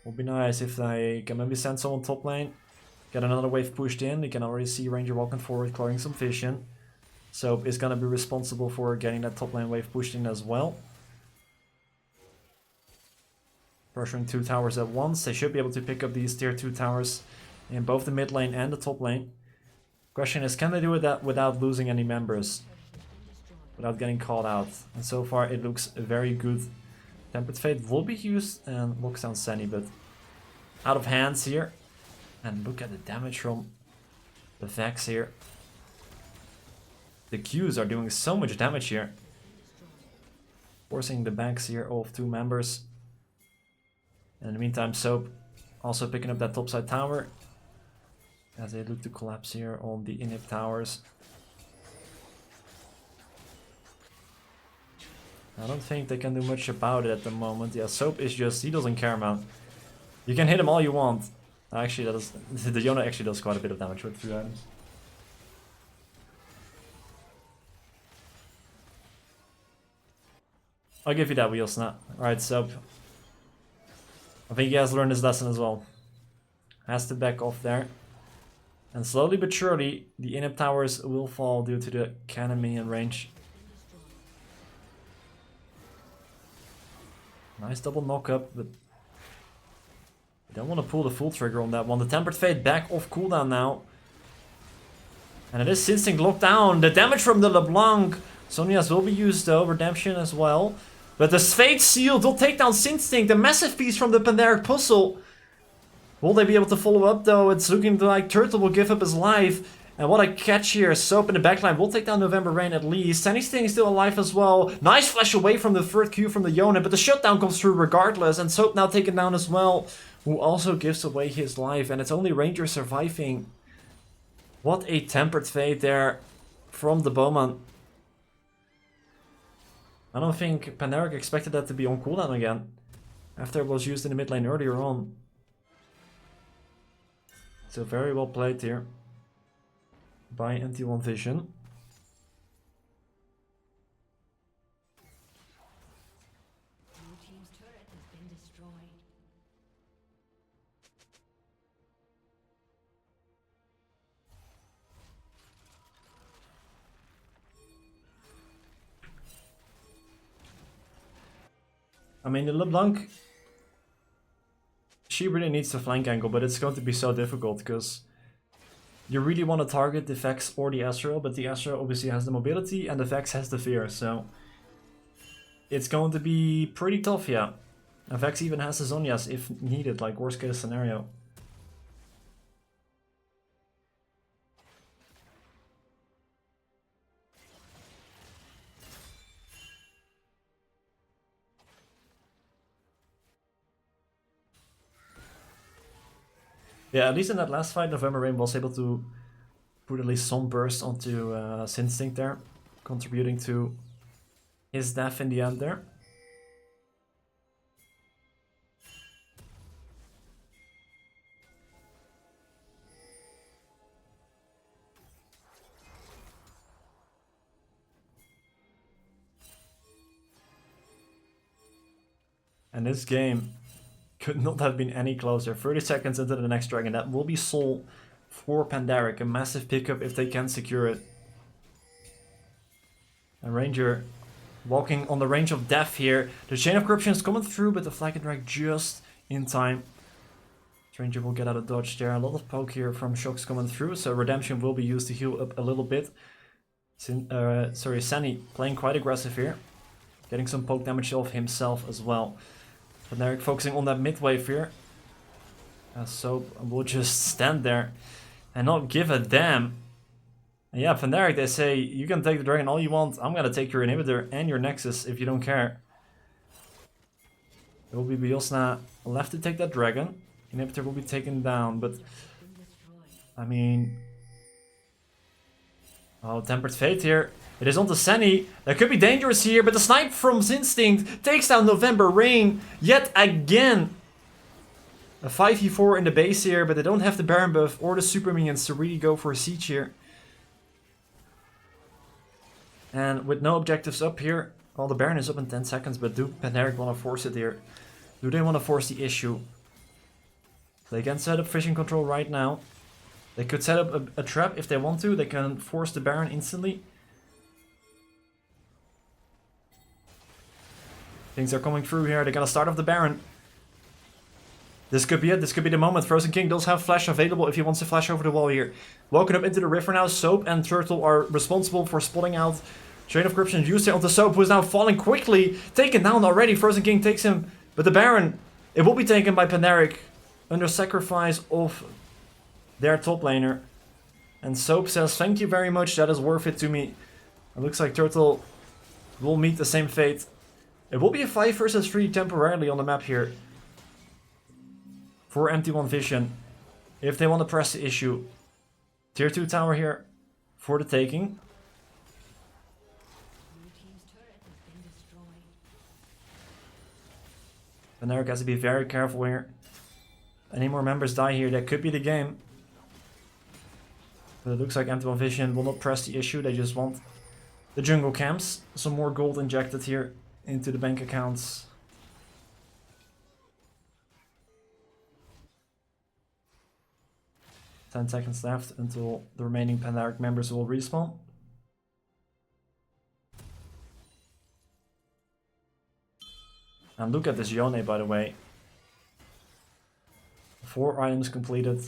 Would be nice if they can maybe send someone top lane. Get another wave pushed in. You can already see Ranger walking forward, clearing some vision. Soap is gonna be responsible for getting that top lane wave pushed in as well. Pressuring 2 towers at once. They should be able to pick up these tier 2 towers in both the mid lane and the top lane. Question is, can they do that without losing any members? Without getting called out? And so far it looks very good. Tempered Fate will be used and looks down Sunny, but out of hands here. And look at the damage from the Vex here. The Qs are doing so much damage here. Forcing the backs here of 2 members. And in the meantime, Soap also picking up that topside tower. As they look to collapse here on the inhib towers. I don't think they can do much about it at the moment. Yeah, Soap is just, he doesn't care, man. You can hit him all you want. Actually, that is, the Yone actually does quite a bit of damage with 3 items. I'll give you that, Wheel Snap. Alright, Soap. I think he has learned his lesson as well. Has to back off there. And slowly but surely, the inhib towers will fall due to the cannon minion range. Nice double knock up, but you don't want to pull the full trigger on that one. The Tempered Fate back off cooldown now. And it is Sinstinct locked down. The damage from the LeBlanc. Sonia's will be used though, Redemption as well. But the Fate Seal will take down Sinstinct. The massive piece from the Pandaric puzzle. Will they be able to follow up though? It's looking like Turtle will give up his life. And what a catch here. Soap in the backline will take down November Rain at least. Anything is still alive as well. Nice flash away from the third Q from the Yone. But the shutdown comes through regardless. And Soap now taken down as well. Who also gives away his life. And it's only Ranger surviving. What a Tempered Fate there from the Bowman. I don't think Paneric expected that to be on cooldown again, after it was used in the mid lane earlier on. So very well played here by MT1 Vision. Blue team's turret has been destroyed. I mean, the LeBlanc, she really needs the flank angle, but it's going to be so difficult because you really want to target the Vex or the Ezreal, but the Ezreal obviously has the mobility and the Vex has the fear, so it's going to be pretty tough, yeah. And Vex even has the Zonias if needed, like worst case scenario. Yeah, at least in that last fight, November Rain was able to put at least some burst onto Sinstinct there, contributing to his death in the end there. And this game could not have been any closer. 30 seconds into the next dragon. That will be Soul for Pandaric. A massive pickup if they can secure it. And Ranger walking on the range of death here. The Chain of Corruption is coming through, but the Flag and Drag just in time. Ranger will get out of dodge there. A lot of poke here from Shocks coming through, so Redemption will be used to heal up a little bit. Sunny playing quite aggressive here. Getting some poke damage off himself as well. Pandaric focusing on that mid wave here. Soap will just stand there and not give a damn. And yeah, Pandaric, they say, you can take the dragon all you want. I'm gonna take your inhibitor and your nexus if you don't care. There will be Biosna left to take that dragon. Inhibitor will be taken down, but I mean... Oh, Tempered Fate here. It is on to Senny. That could be dangerous here, but the snipe from Instinct takes down November Rain yet again. A 5v4 in the base here, but they don't have the Baron buff or the super minions to really go for a siege here. And with no objectives up here, well, the Baron is up in 10 seconds, but do Pandaric want to force it here? Do they want to force the issue? They can set up Vision Control right now. They could set up a trap if they want to. They can force the Baron instantly. Things are coming through here. They're gonna start off the Baron. This could be it. This could be the moment. Frozen King does have flash available if he wants to flash over the wall here. Walking up into the river now. Soap and Turtle are responsible for spotting out. Chain of Corruption used it onto Soap, who is now falling quickly. Taken down already. Frozen King takes him. But the Baron, it will be taken by Pandaric under sacrifice of their top laner. And Soap says, thank you very much. That is worth it to me. It looks like Turtle will meet the same fate. It will be a 5 versus 3 temporarily on the map here. For MT1 Vision. If they want to press the issue. Tier 2 tower here for the taking. Blue team's turret has been destroyed. Pandaric has to be very careful here. Any more members die here, that could be the game. But it looks like MT1 Vision will not press the issue, they just want the jungle camps. Some more gold injected here into the bank accounts. Ten seconds left until the remaining Pandaric members will respawn. And look at this Yone, by the way. 4 items completed.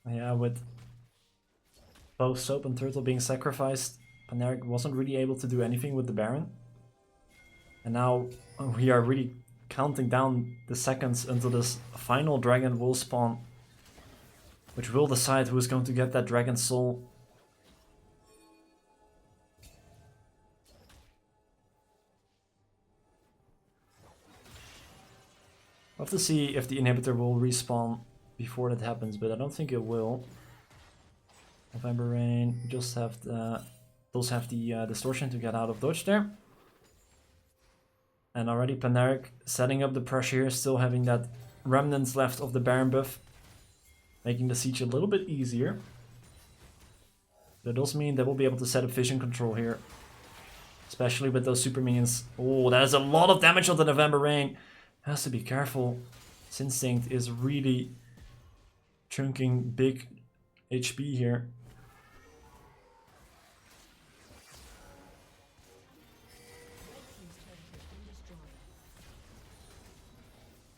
Yeah, with both Soap and Turtle being sacrificed, Pandaric wasn't really able to do anything with the Baron. And now we are really counting down the seconds until this final dragon will spawn, which will decide who is going to get that dragon soul. We'll have to see if the inhibitor will respawn before that happens, but I don't think it will. November Rain, just have the, those have the distortion to get out of dodge there. And already Panaric setting up the pressure here, still having that remnants left of the Baron buff, making the siege a little bit easier. That does mean they will be able to set up vision control here, especially with those super minions. Oh, that is a lot of damage on the November Rain. Has to be careful. Instinct is really chunking big HP here.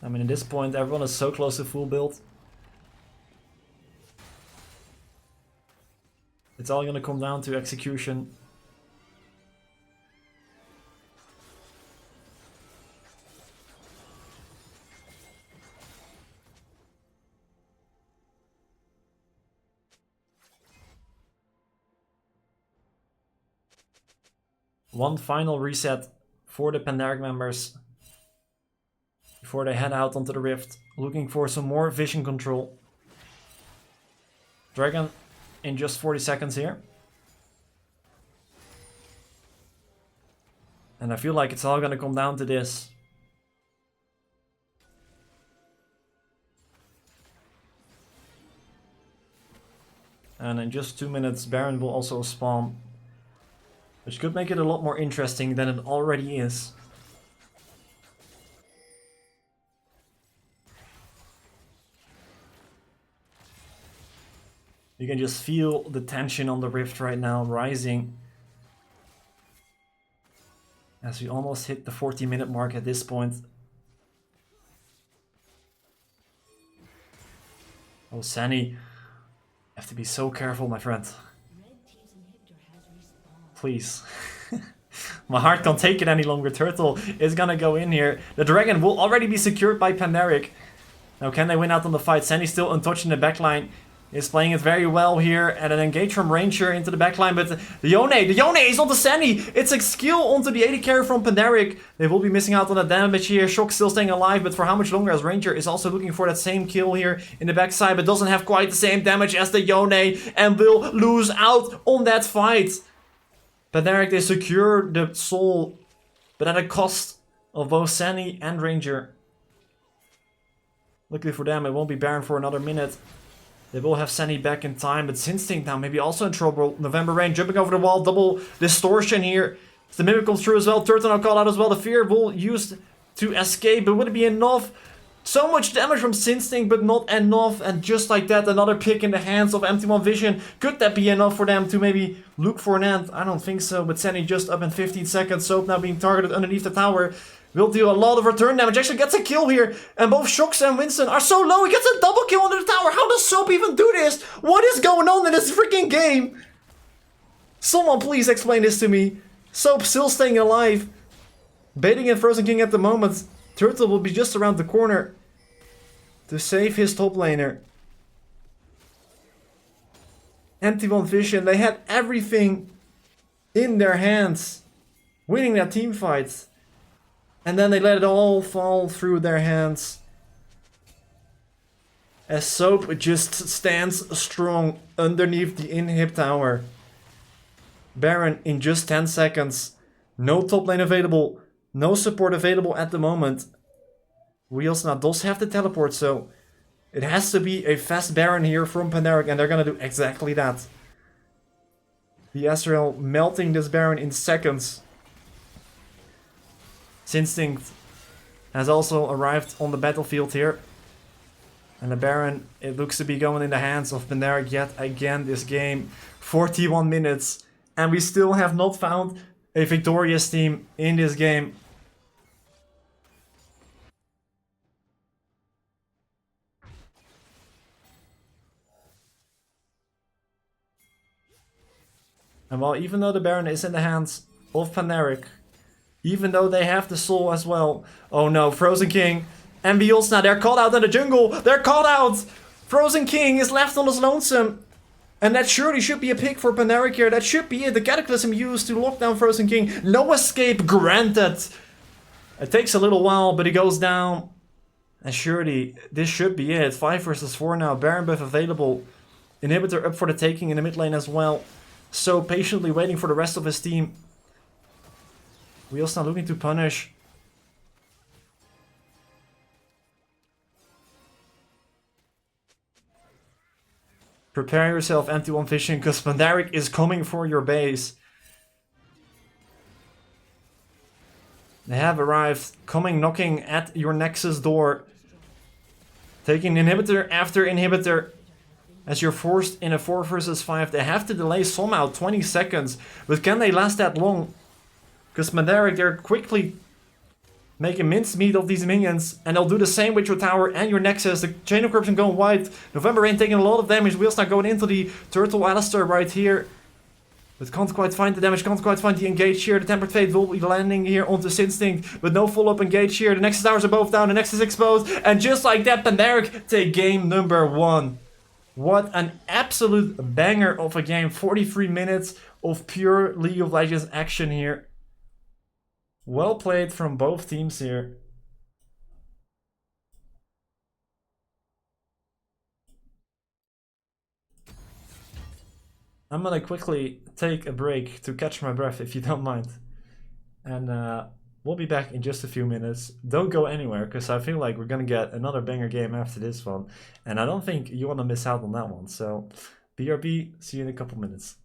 I mean, at this point, everyone is so close to full build. It's all gonna come down to execution. One final reset for the Pandaric members before they head out onto the Rift, looking for some more vision control. Dragon in just 40 seconds here. And I feel like it's all gonna come down to this. And in just 2 minutes, Baron will also spawn, which could make it a lot more interesting than it already is. You can just feel the tension on the Rift right now rising, as we almost hit the 40-minute mark at this point. Oh, Sani, you have to be so careful, my friend. Please. My heart can't take it any longer. Turtle is gonna go in here. The dragon will already be secured by Pandaric. Now, can they win out on the fight? Sani still untouched in the backline. Is playing it very well here, and an engage from Ranger into the backline, but the Yone is on the Sani. It's a skill onto the AD carry from Pandaric. They will be missing out on the damage here. Shock still staying alive, but for how much longer, as Ranger is also looking for that same kill here in the backside, but doesn't have quite the same damage as the Yone, and will lose out on that fight. Pandaric, they secure the soul, but at a cost of both Sani and Ranger. Luckily for them, it won't be Baron for another minute. They will have Sani back in time, but Instinct now maybe also in trouble. November Rain jumping over the wall, double distortion here. The Mimic comes through as well, Turtle now called out as well. The Fear will use to escape, but would it be enough? So much damage from Instinct, but not enough. And just like that, another pick in the hands of MT1 Vision. Could that be enough for them to maybe look for an end? I don't think so, but Sani just up in 15 seconds. Soap now being targeted underneath the tower. Will deal a lot of return damage. Actually gets a kill here. And both Shocks and Winston are so low. He gets a double kill under the tower. How does Soap even do this? What is going on in this freaking game? Someone please explain this to me. Soap still staying alive. Baiting in Frozen King at the moment. Turtle will be just around the corner to save his top laner. MT1 Vision, they had everything in their hands, winning that team fight. And then they let it all fall through their hands. As Soap just stands strong underneath the inhib tower. Baron in just 10 seconds. No top lane available. No support available at the moment. Wheels now does have the teleport, so it has to be a fast Baron here from Pandaric, and they're gonna do exactly that. The Ezreal melting this Baron in seconds. Instinct has also arrived on the battlefield here. And the Baron, it looks to be going in the hands of Pandaric yet again this game. 41 minutes. And we still have not found a victorious team in this game. And well, even though the Baron is in the hands of Pandaric, even though they have the soul as well. Oh no, Frozen King and Biosna, they're caught out in the jungle. They're caught out. Frozen King is left on his lonesome. And that surely should be a pick for Pandaric here. That should be it. The Cataclysm used to lock down Frozen King. No escape granted. It takes a little while, but he goes down. And surely, this should be it. 5 versus 4 now. Baron buff available. Inhibitor up for the taking in the mid lane as well. So patiently waiting for the rest of his team. Wheels now looking to punish. Prepare yourself, MT1 fishing, because Pandaric is coming for your base. They have arrived, coming knocking at your Nexus door. Taking inhibitor after inhibitor. As you're forced in a 4 versus 5. They have to delay somehow 20 seconds. But can they last that long? Because Pandaric, they're quickly making mincemeat of these minions. And they'll do the same with your tower and your Nexus. The Chain of Corruption going wide. November Rain taking a lot of damage. Wheels not going into the Turtle Alistair right here. But can't quite find the damage, can't quite find the engage here. The Tempered Fate will be landing here onto Instinct, but no follow-up engage here. The Nexus towers are both down, the Nexus exposed. And just like that, Pandaric take game number 1. What an absolute banger of a game. 43 minutes of pure League of Legends action here. Well played from both teams here. I'm gonna quickly take a break to catch my breath, if you don't mind. And we'll be back in just a few minutes. Don't go anywhere, because I feel like we're gonna get another banger game after this one. And I don't think you want to miss out on that one. So, BRB, see you in a couple minutes.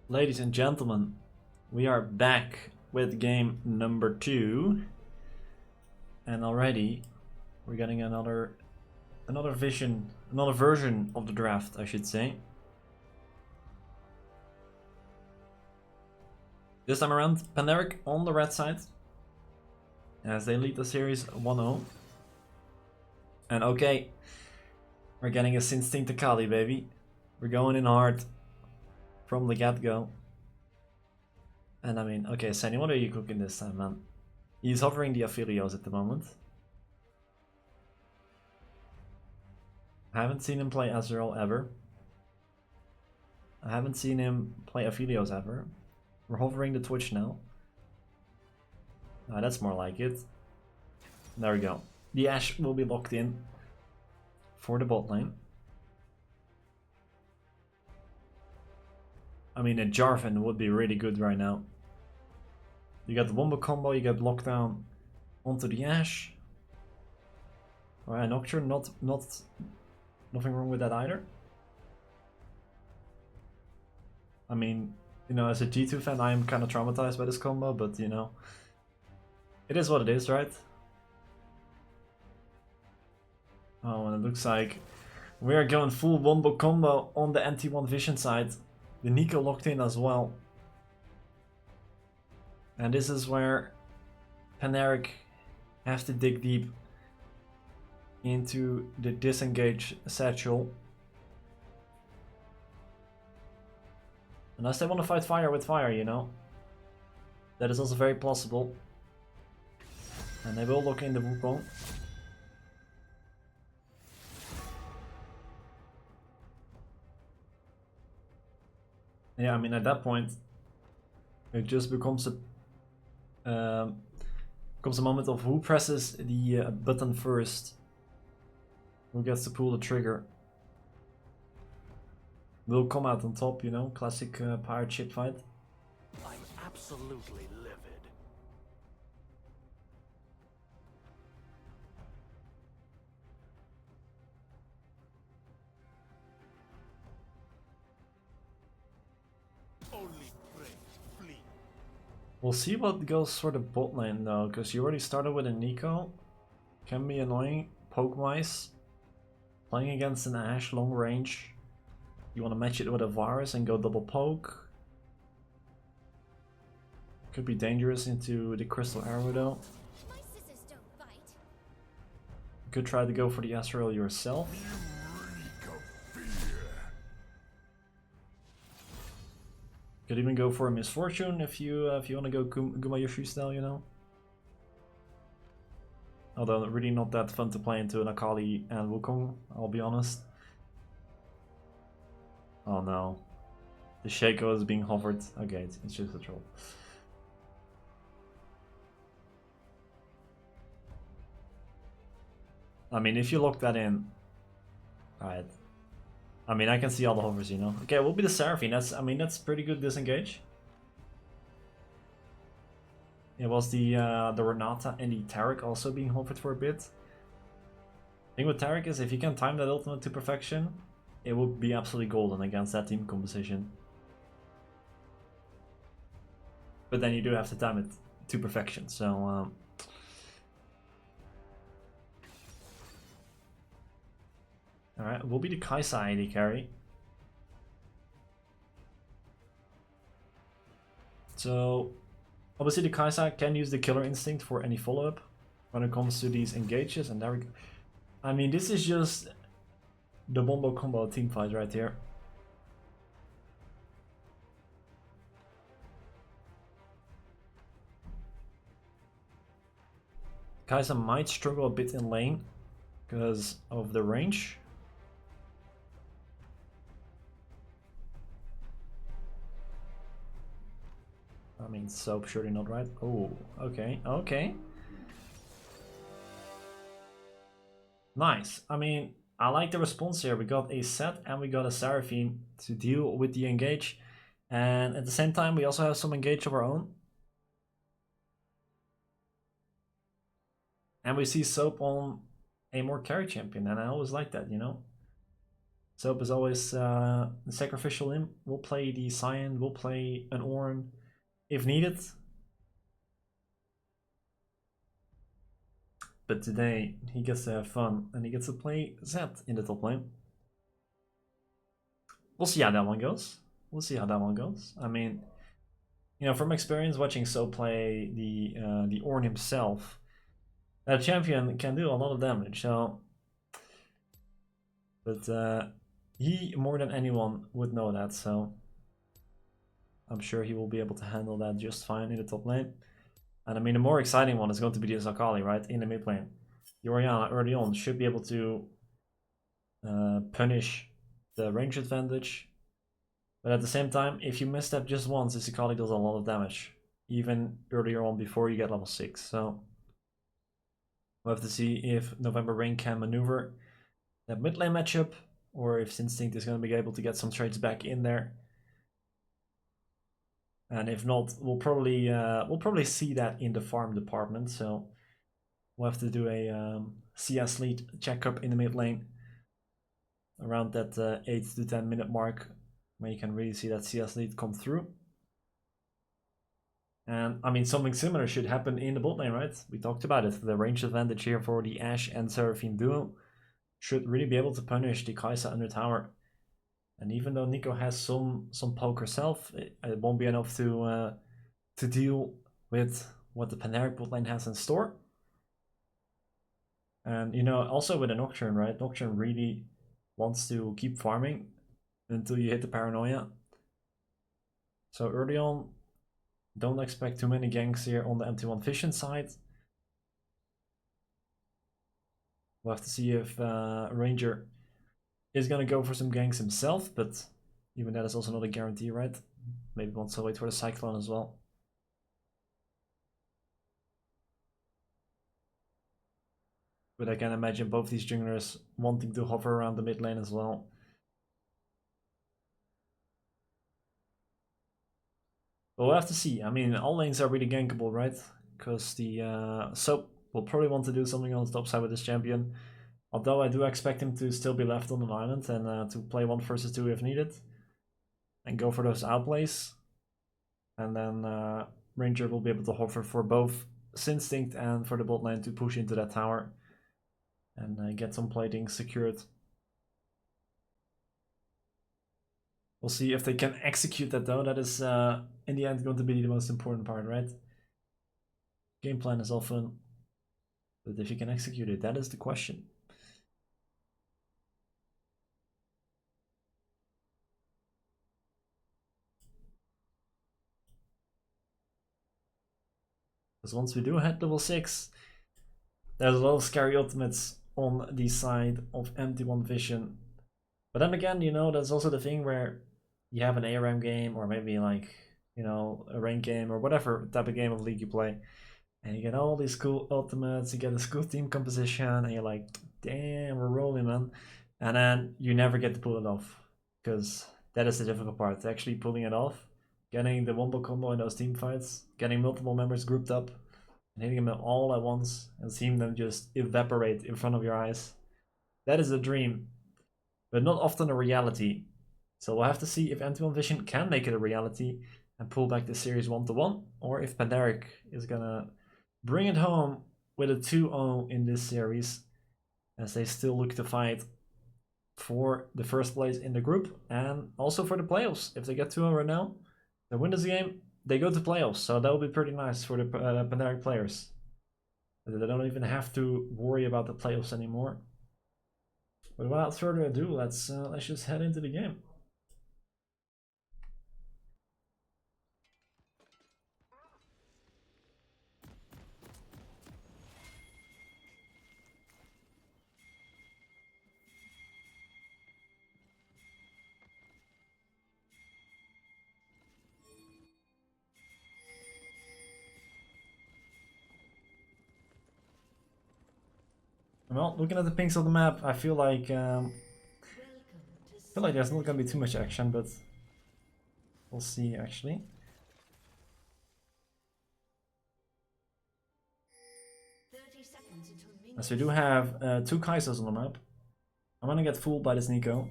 Ladies and gentlemen, we are back with game number 2, and already we're getting another version of the draft, I should say. This time around, Paneric on the red side, as they lead the series 1-0. And okay, we're getting a Instinct Akali, baby. We're going in hard from the get-go. And I mean, okay, Sandy, what are you cooking this time, man? He's hovering the Aphelios at the moment. I haven't seen him play Azrael ever. I haven't seen him play Aphelios ever. We're hovering the Twitch now. That's more like it. There we go. The Ashe will be locked in for the bot lane. I mean, a Jarvan would be really good right now. You got the Wombo combo, you get lockdown onto the Ashe. Alright, Nocturne, nothing wrong with that either. I mean, you know, as a G2 fan, I am kind of traumatized by this combo, but you know, it is what it is, right? Oh, and it looks like we are going full Wombo combo on the MT1 Vision side. The Nico locked in as well. And this is where Paneric have to dig deep into the disengage satchel. Unless they want to fight fire with fire, you know. That is also very possible. And they will lock in the Wukong. Yeah, I mean, at that point, it just becomes a moment of who presses the button first, who gets to pull the trigger. Will come out on top, you know, classic pirate ship fight. I'm absolutely livid. Only pray, flee. We'll see what goes for the bot lane though, because you already started with a Nico. Can be annoying. Poke wise. Playing against an Ashe long range. You want to match it with a Varus and go double poke. Could be dangerous into the Crystal Arrow though. My sisters don't fight. You could try to go for the Azrael yourself. Could even go for a Misfortune if you want to go Gumayushi style, you know. Although really not that fun to play into an Akali and Wukong, I'll be honest. Oh no. The Shaco is being hovered. Okay, it's just a troll. I mean, if you lock that in... Alright. I mean, I can see all the hovers, you know. Okay, we'll be the Seraphine. That's pretty good disengage. It was the Renata and the Taric also being hovered for a bit. The thing with Taric is if you can time that ultimate to perfection, it will be absolutely golden against that team composition. But then you do have to time it to perfection, so... Alright, we'll be the Kaisa AD carry. So, obviously the Kaisa can use the Killer Instinct for any follow-up when it comes to these engages, and there we go. I mean, this is just the Wombo combo team fight right here. Kaisa might struggle a bit in lane because of the range. I mean, soap surely not right. Oh, okay, okay. Nice. I mean, I like the response here. We got a set and we got a Seraphine to deal with the engage. And at the same time, we also have some engage of our own. And we see soap on a more carry champion, and I always like that, you know? Soap is always the sacrificial imp. We'll play the Cyan, we'll play an Ornn if needed. But today he gets to have fun and he gets to play Zed in the top lane. We'll see how that one goes. We'll see how that one goes. I mean, you know, from experience watching So play the Ornn himself, that champion can do a lot of damage. So, but he more than anyone would know that. So I'm sure he will be able to handle that just fine in the top lane. And I mean, the more exciting one is going to be the Zakali, right, in the mid lane. The Orianna early on should be able to punish the range advantage. But at the same time, if you misstep just once, the Zakali does a lot of damage. Even earlier on before you get level 6. So we'll have to see if November Rain can maneuver that mid lane matchup, or if Instinct is going to be able to get some trades back in there. And if not, we'll probably see that in the farm department. So we'll have to do a CS lead checkup in the mid lane around that 8 to 10 minute mark, where you can really see that CS lead come through. And I mean, something similar should happen in the bot lane, right? We talked about it. The range advantage here for the Ashe and Seraphine duo should really be able to punish the Kai'Sa under tower. And even though Nico has some poke herself, it won't be enough to deal with what the Panaric bot lane has in store. And you know, also with a Nocturne, right? Nocturne really wants to keep farming until you hit the paranoia. So early on, don't expect too many ganks here on the MT1 Vision side. We'll have to see if Ranger is gonna go for some ganks himself, but even that is also not a guarantee, right? Maybe wants to wait for the Cyclone as well. But I can imagine both these junglers wanting to hover around the mid lane as well. But we'll have to see. I mean, all lanes are really gankable, right? Because the Soap will probably want to do something on the top side with this champion. Although I do expect him to still be left on an island and to play 1 versus 2 if needed. And go for those outplays. And then Ranger will be able to hover for both Instinct and for the bot lane to push into that tower. And get some plating secured. We'll see if they can execute that though. That is in the end going to be the most important part, right? Game plan is often, but if you can execute it, that is the question. Because once we do hit level 6, there's a lot of scary ultimates on the side of MT1 Vision. But then again, you know, that's also the thing where you have an ARAM game, or maybe like, you know, a rank game, or whatever type of game of League you play. And you get all these cool ultimates, you get a cool team composition, and you're like, damn, we're rolling, man. And then you never get to pull it off. Because that is the difficult part, actually pulling it off. Getting the wombo combo in those team fights, getting multiple members grouped up, and hitting them all at once, and seeing them just evaporate in front of your eyes. That is a dream, but not often a reality. So we'll have to see if MT1 Vision can make it a reality and pull back the series 1-1, or if Pandaric is gonna bring it home with a 2-0 in this series, as they still look to fight for the first place in the group and also for the playoffs. If they get 2-0 right now, they win this game, they go to playoffs, so that will be pretty nice for the Pandaric players. They don't even have to worry about the playoffs anymore. But without further ado, let's just head into the game. Well, looking at the pinks of the map, I feel like there's not gonna be too much action, but we'll see actually. As we do have 2 Kaisers on the map. I'm gonna get fooled by this Nico.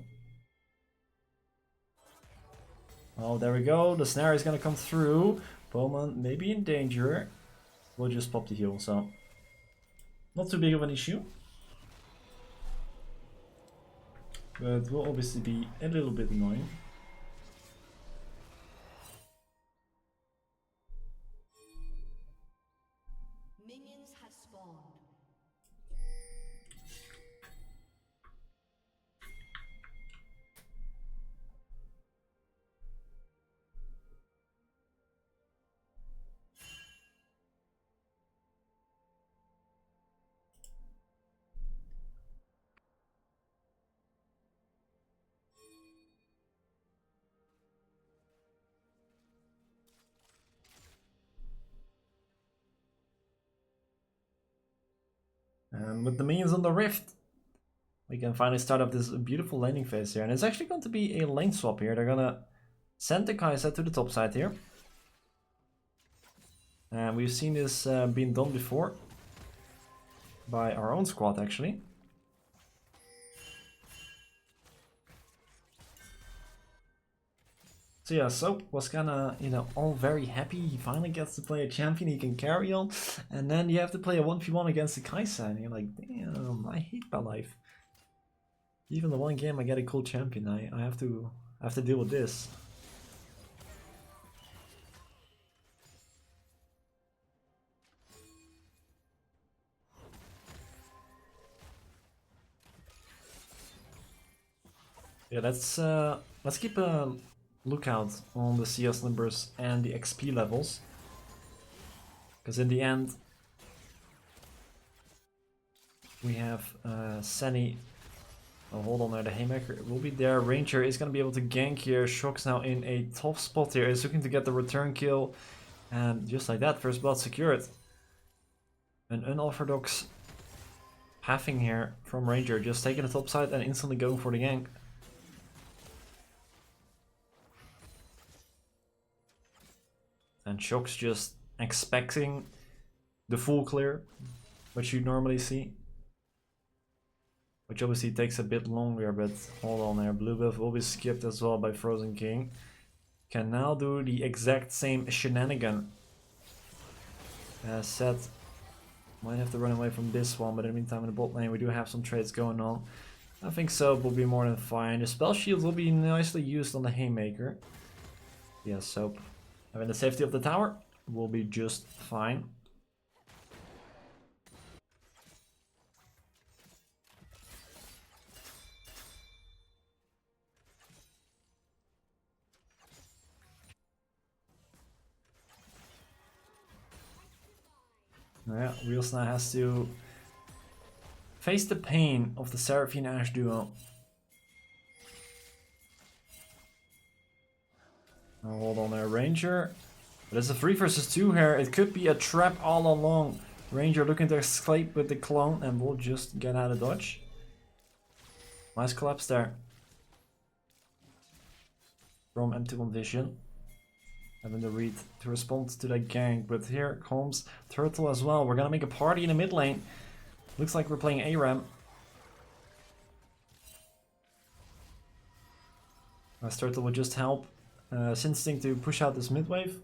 Oh, there we go. The snare is gonna come through. Bowman may be in danger. We'll just pop the heal, so not too big of an issue. But will obviously be a little bit annoying. Minions have spawned. And with the minions on the rift, we can finally start up this beautiful laning phase here. And it's actually going to be a lane swap here. They're gonna send the Kai'Sa to the top side here. And we've seen this being done before by our own squad actually. So yeah, Soap was kinda, you know, all very happy. He finally gets to play a champion he can carry on. And then you have to play a 1v1 against the Kai'Sa and you're like, damn, I hate my life. Even the one game I get a cool champion, I have to deal with this. Yeah, let's keep a lookout on the CS numbers and the XP levels, because in the end we have Senny. Oh, hold on there, the Haymaker will be there. Ranger is going to be able to gank here. Shock's now in a tough spot here. He's looking to get the return kill. And just like that, first blood secured. An unorthodox pathing here from Ranger. Just taking the top side and instantly going for the gank. And Shock's just expecting the full clear, which you normally see. Which obviously takes a bit longer, but hold on there. Blue buff will be skipped as well by Frozen King. Can now do the exact same shenanigan. Seth might have to run away from this one, but in the meantime in the bot lane we do have some trades going on. I think Soap will be more than fine. The spell shield will be nicely used on the Haymaker. Yeah, Soap having the safety of the tower will be just fine. Yeah, Wheels now has to face the pain of the Seraphine Ashe duo. Now hold on there, Ranger. But it's a 3 versus 2 here. It could be a trap all along. Ranger looking to escape with the clone and will just get out of dodge. Nice collapse there from MT1 Vision. Having the read to respond to that gank, but here comes Turtle as well. We're gonna make a party in the mid lane. Looks like we're playing ARAM. As Turtle will just help Sinstinct to push out this mid wave.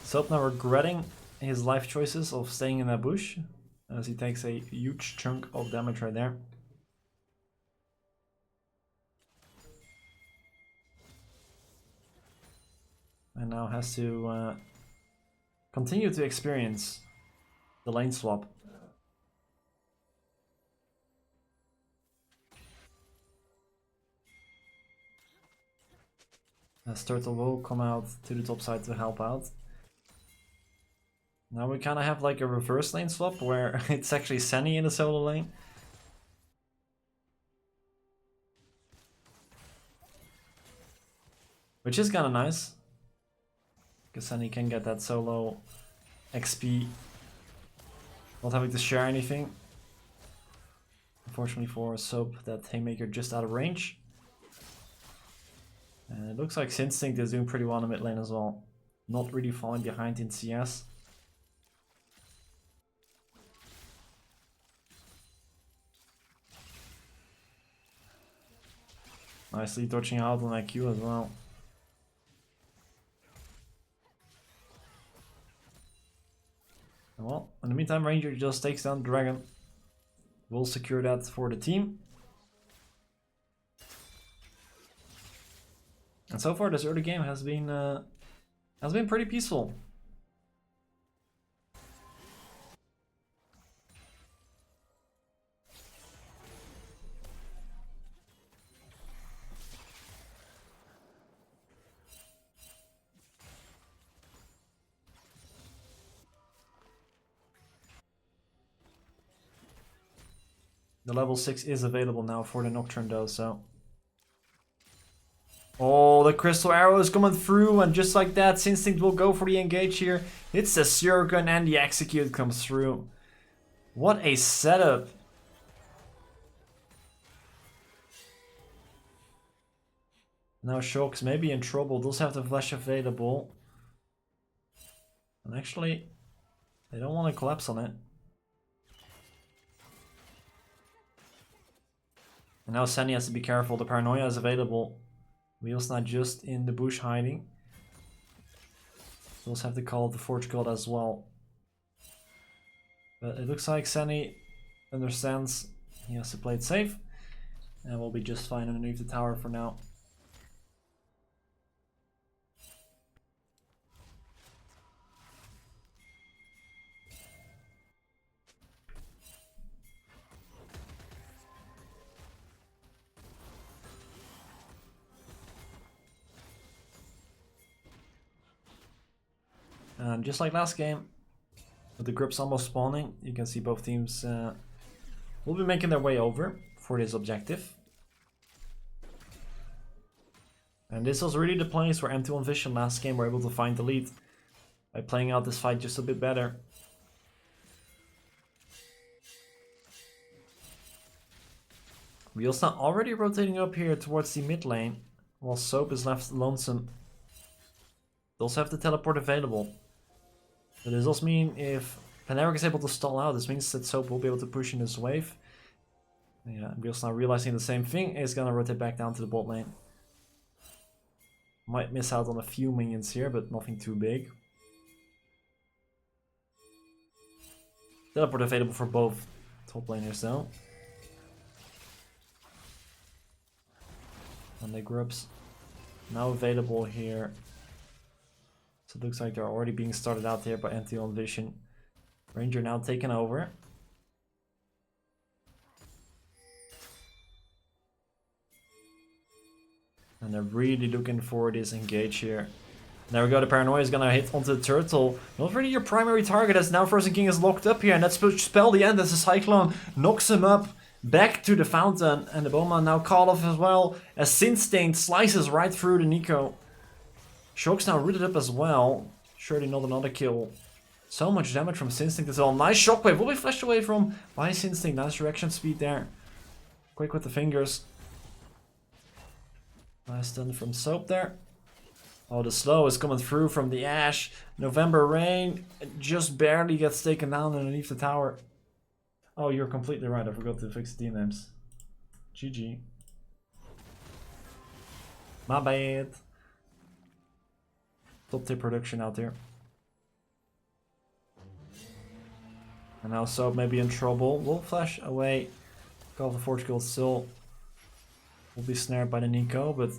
Soap now regretting his life choices of staying in that bush, as he takes a huge chunk of damage right there. And now has to continue to experience the lane swap. As Turtle will come out to the top side to help out. Now we kind of have like a reverse lane swap where it's actually Senny in the solo lane. Which is kind of nice. Because Senny can get that solo XP. Not having to share anything. Unfortunately for Soap, that Haymaker just out of range. And it looks like Sinstinct is doing pretty well in the mid lane as well. Not really falling behind in CS. Nicely dodging out on that Q as well. Well, in the meantime, Ranger just takes down the dragon. We'll secure that for the team. And so far, this early game has been pretty peaceful. The level 6 is available now for the Nocturne though, so... Oh, the Crystal Arrow is coming through, and just like that, Instinct will go for the engage here. It's the Surgun and the Execute comes through. What a setup. Now Shocks may be in trouble, does have the Flash available. And actually, they don't want to collapse on it. And now Sandy has to be careful, the Paranoia is available. Wheel's not just in the bush hiding. We also have to call the Forge God as well. But it looks like Sandy understands he has to play it safe. And we'll be just fine underneath the tower for now. And just like last game, with the grips almost spawning, you can see both teams will be making their way over for this objective. And this was really the place where MT1 Vision last game were able to find the lead by playing out this fight just a bit better. Wheel's now already rotating up here towards the mid lane, while Soap is left lonesome. They also have the teleport available. But this does mean if Paneric is able to stall out, this means that Soap will be able to push in this wave. Yeah, Wheel's now realizing the same thing, is gonna rotate back down to the bot lane. Might miss out on a few minions here, but nothing too big. Teleport available for both top laners though. And the grubs now available here. So it looks like they're already being started out here by MT1 Vision. Ranger now taken over. And they're really looking for this engage here. There we go, the Paranoia is gonna hit onto the turtle. Not really your primary target, as now Frozen King is locked up here. And that's spell the end as the Cyclone knocks him up back to the fountain. And the Bowman now called off as well, as Sinstain slices right through the Nico. Shock's now rooted up as well. Surely not another kill. So much damage from Sinstinct as well. Nice shockwave. Will be flashed away from by Sinstinct. Nice reaction speed there. Quick with the fingers. Nice stun from Soap there. Oh, the slow is coming through from the Ash. November Rain just barely gets taken down underneath the tower. Oh, you're completely right. I forgot to fix the team names. GG. My bad. Top tier production out there. And now Soap may be in trouble. Will flash away. Call of the Forge Guild still will be snared by the Nico, but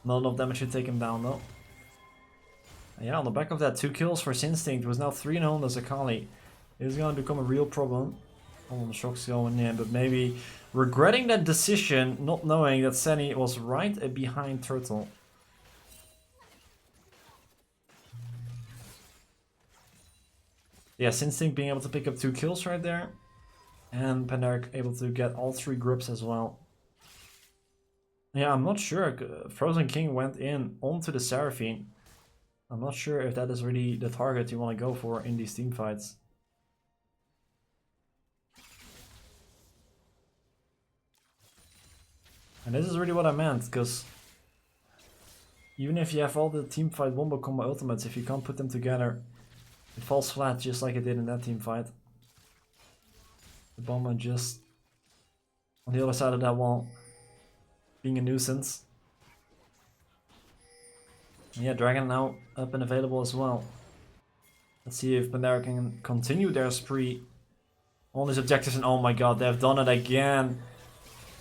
not enough damage to take him down though. And yeah, on the back of that, 2 kills for Sinstinct, was now 3-0 as Akali. It is going to become a real problem. Oh, the shock's going in, but maybe regretting that decision, not knowing that Sunny was right behind Turtle. Yeah, Instinct being able to pick up 2 kills right there. And Paneric able to get all 3 grips as well. Yeah, I'm not sure. Frozen King went in onto the Seraphine. I'm not sure if that is really the target you want to go for in these team fights. And this is really what I meant, because even if you have all the team fight wombo combo ultimates, if you can't put them together, it falls flat just like it did in that team fight. The bomber just on the other side of that wall, being a nuisance. Yeah, Dragon now up and available as well. Let's see if Pandera can continue their spree on these objectives. And oh my god, they have done it again.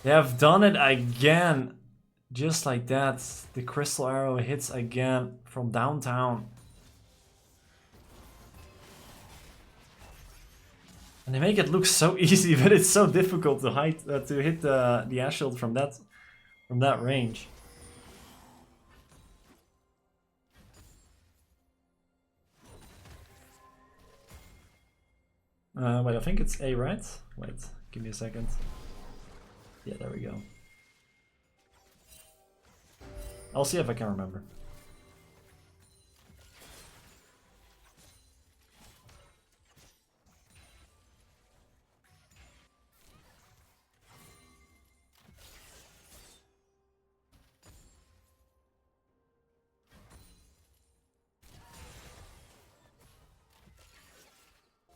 They have done it again. Just like that. The crystal arrow hits again from downtown. And they make it look so easy, but it's so difficult to hit the ash shield from that range. Wait, I think it's A, right? Wait, give me a second. Yeah, there we go. I'll see if I can remember.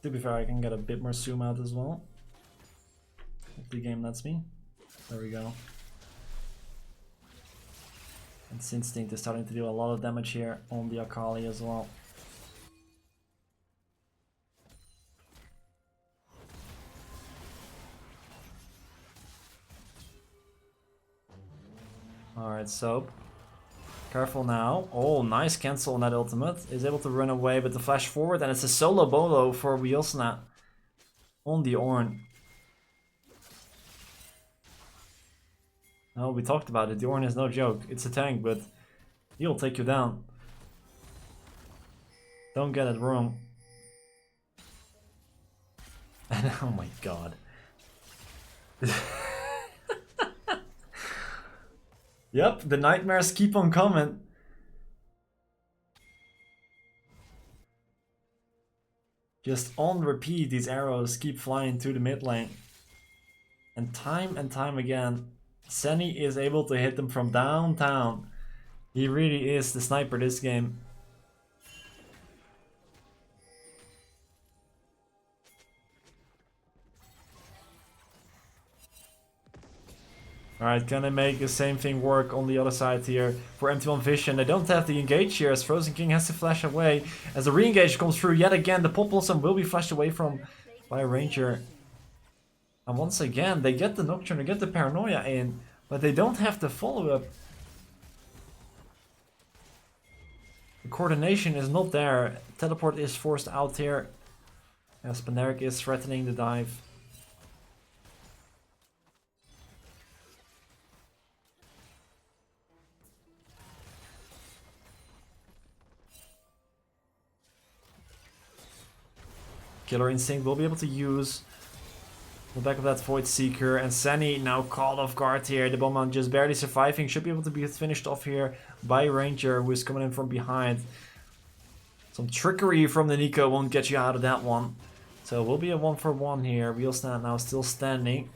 To be fair, I can get a bit more zoom out as well. If the game lets me. There we go. And Instinct is starting to do a lot of damage here on the Akali as well. Alright, Soap. Careful now. Oh, nice cancel on that ultimate. Is able to run away with the flash forward, and it's a solo bolo for Wheelsna on the Ornn. Oh, we talked about it. The Ornn is no joke. It's a tank, but he'll take you down. Don't get it wrong. And oh my god. Yep, the nightmares keep on coming. Just on repeat, these arrows keep flying to the mid lane. And time again, Senny is able to hit them from downtown. He really is the sniper this game. Alright, can they make the same thing work on the other side here for MT1 Vision? They don't have the engage here as Frozen King has to flash away. As the re-engage comes through yet again, the Pop Blossom will be flashed away from by a Ranger. And once again, they get the Nocturne, they get the Paranoia in, but they don't have the follow-up. The coordination is not there. Teleport is forced out here as Paneric is threatening the dive. Killer Instinct will be able to use the back of that Void Seeker, and Sunny now caught off guard here. The Bomberman just barely surviving, should be able to be finished off here by Ranger, who is coming in from behind. Some trickery from the Nico won't get you out of that one. So it will be a 1-for-1 here. Wheelstand now still standing.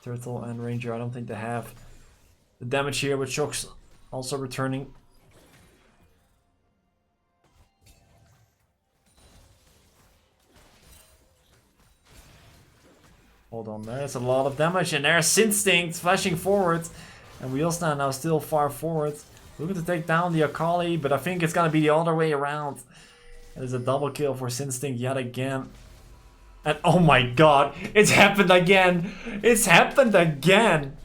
Turtle and Ranger, I don't think they have the damage here, but Shock's also returning. Hold on, there's a lot of damage, and there's Instinct flashing forward. And Wheelsna now still far forward. Looking to take down the Akali, but I think it's gonna be the other way around. There's a double kill for Instinct yet again. And oh my god, it's happened again! It's happened again!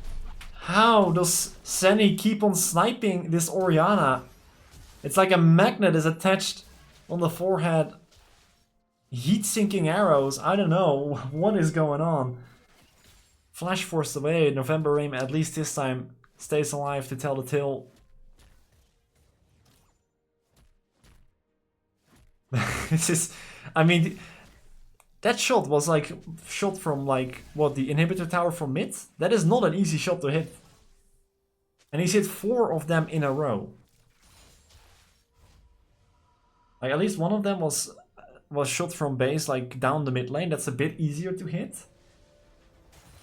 How does Senny keep on sniping this Orianna? It's like a magnet is attached on the forehead. Heat-sinking arrows, I don't know what is going on. Flash forced away, November Rain at least this time stays alive to tell the tale. This is, I mean, that shot was like shot from like, what, the inhibitor tower from mid? That is not an easy shot to hit. And he's hit 4 of them in a row. Like at least one of them was shot from base, like down the mid lane. That's a bit easier to hit.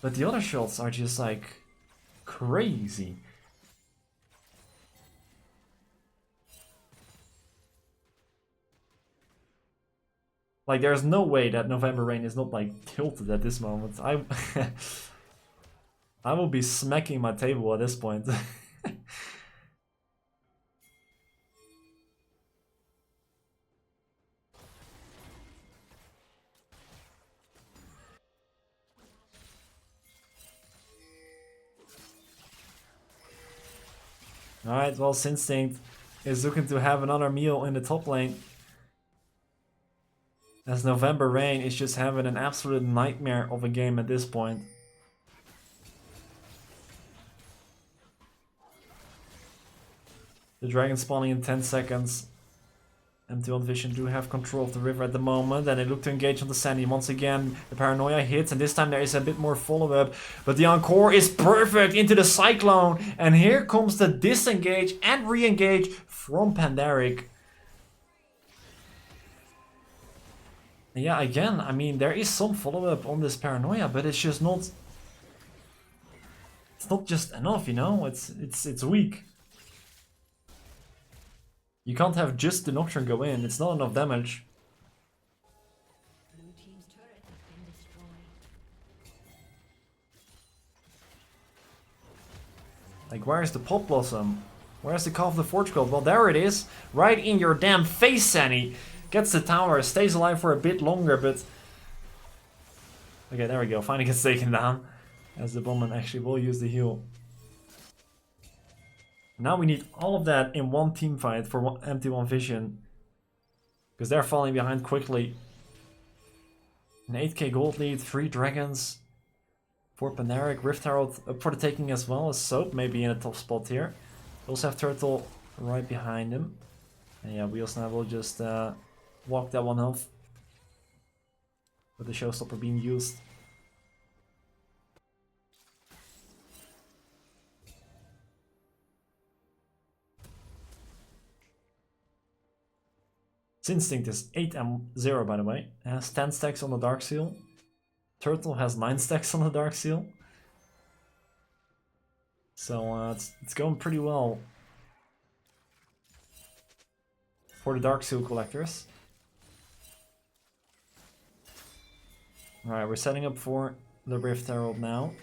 But the other shots are just like crazy. Like there's no way that November Rain is not like tilted at this moment. I will be smacking my table at this point. Alright, well, Instinct is looking to have another meal in the top lane. As November Rain is just having an absolute nightmare of a game at this point. The dragon spawning in 10 seconds. MT1 Vision do have control of the river at the moment, and they look to engage on the Sandy. Once again, the paranoia hits, and this time there is a bit more follow-up. But the encore is perfect into the Cyclone, and here comes the disengage and re-engage from Pandaric. Yeah, again, I mean, there is some follow-up on this paranoia, but it's just not... It's not just enough, you know? It's weak. You can't have just the Nocturne go in, it's not enough damage. Blue team's turret has been destroyed. Like, where's the Pop Blossom? Where's the Call of the Forge Gold? Well, there it is. Right in your damn face, Sandy. Gets the tower, stays alive for a bit longer, but... Okay, there we go. Finally gets taken down. As the Bowman actually will use the heal. Now we need all of that in one team fight for MT1 Vision. Because they're falling behind quickly. An 8k gold lead, 3 dragons. For Pandaric, Rift Herald up for the taking as well as Soap maybe in a top spot here. We also have Turtle right behind him. And yeah, Wheels now will just walk that one off. With the showstopper being used. Instinct is 8-0 by the way. It has 10 stacks on the Dark Seal. Turtle has 9 stacks on the Dark Seal. So it's going pretty well for the Dark Seal collectors. Alright, we're setting up for the Rift Herald now.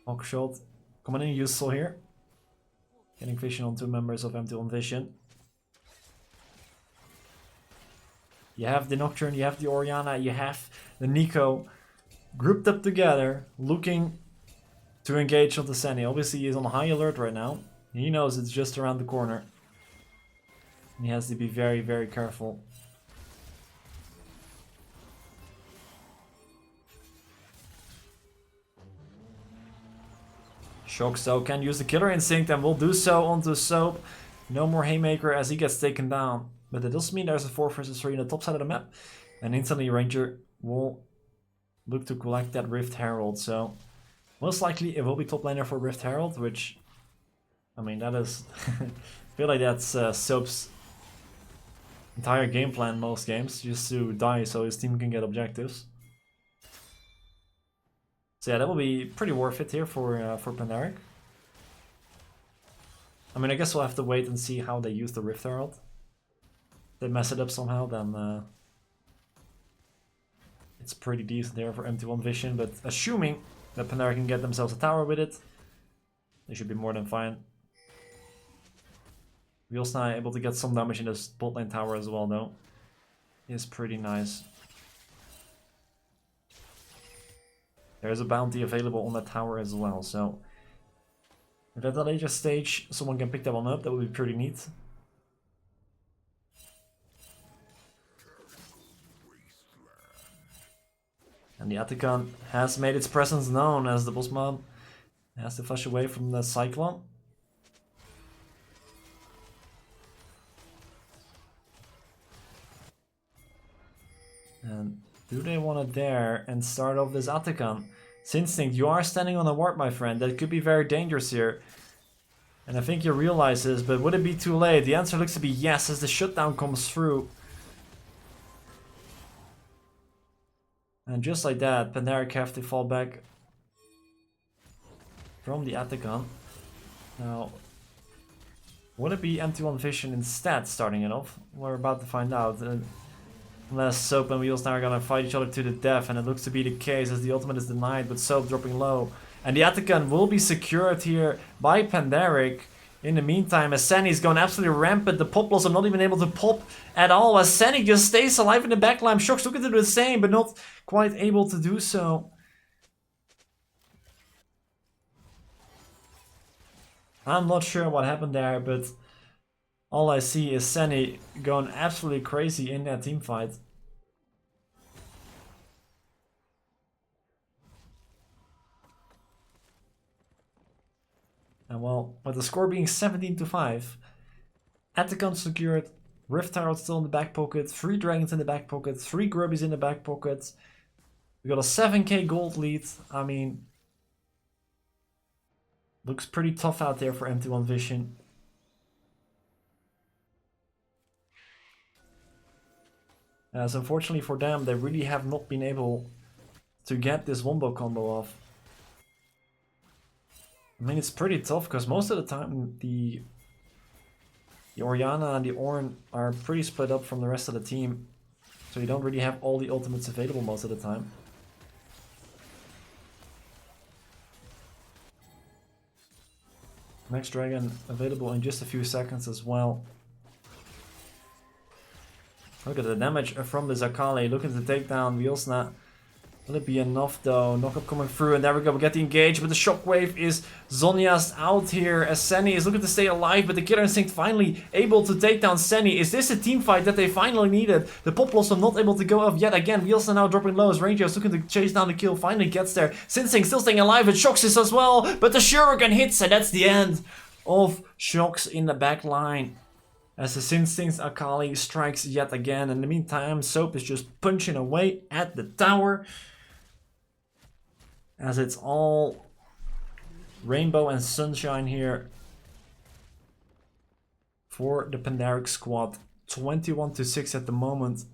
Hawkshot coming in useful here. Getting vision on 2 members of MT1 Vision. You have the Nocturne, you have the Orianna, you have the Nico grouped up together, looking to engage on the Sandy. Obviously he's on high alert right now. He knows it's just around the corner. And he has to be very, very careful. Shock so can use the Killer Instinct and will do so onto Soap. No more Haymaker as he gets taken down. But it does mean there's a 4 versus 3 in the top side of the map. And instantly Ranger will look to collect that Rift Herald. So most likely it will be top laner for Rift Herald, which, I mean, that is... I feel like that's Soap's entire game plan most games. Just to die so his team can get objectives. So yeah, that will be pretty worth it here for Pandaric. I mean, I guess we'll have to wait and see how they use the Rift Herald. If they mess it up somehow, then it's pretty decent there for MT1 Vision. But assuming that Pandaric can get themselves a tower with it, they should be more than fine. Wheels now able to get some damage in the bot lane tower as well, though. Is pretty nice. There's a bounty available on that tower as well, so if at a later stage someone can pick that one up, that would be pretty neat. And the Atacon has made its presence known as the boss mob has to flash away from the Cyclone. And do they want to dare and start off this Atacon? Instinct, you are standing on a ward, my friend. That could be very dangerous here. And I think you realize this, but would it be too late? The answer looks to be yes, as the shutdown comes through. And just like that, Pandaric have to fall back from the Atacon. Now, would it be MT1 Vision instead starting it off? We're about to find out. Unless Soap and Wheels now are gonna fight each other to the death, and it looks to be the case as the ultimate is denied, but Soap dropping low. And the Atacon will be secured here by Pandaric. In the meantime, as Sandy's going absolutely rampant, the Pop Blossom not even able to pop at all, as Sandy just stays alive in the backline. Shock's looking to do the same, but not quite able to do so. I'm not sure what happened there, but all I see is Senny going absolutely crazy in that team fight. And well, with the score being 17-5, Atacon secured, Rift Herald still in the back pocket, 3 Dragons in the back pocket, 3 Grubbies in the back pocket. We got a 7k gold lead. I mean, looks pretty tough out there for MT1 Vision. As unfortunately for them, they really have not been able to get this wombo combo off. I mean, it's pretty tough because most of the time the Orianna and the Ornn are pretty split up from the rest of the team. So you don't really have all the ultimates available most of the time. Next Dragon available in just a few seconds as well. Look at the damage from the Zakale. Look at the takedown. Wheelsna. Will it be enough though? Knockup coming through, and there we go. We get the engage, but the shockwave is Zhonya's out here as Senny is looking to stay alive, but the Killer Instinct finally able to take down Senny. Is this a team fight that they finally needed? The Pop Blossom not able to go off yet again. Wheelsna now dropping low as Ranger is looking to chase down the kill. Finally gets there. Sinsing still staying alive, and Shox is as well, but the Shuriken hits, and that's the end of Shox in the back line. As the Sinsting's Akali strikes yet again. In the meantime, Soap is just punching away at the tower. As it's all rainbow and sunshine here for the Pandaric squad. 21-6 at the moment.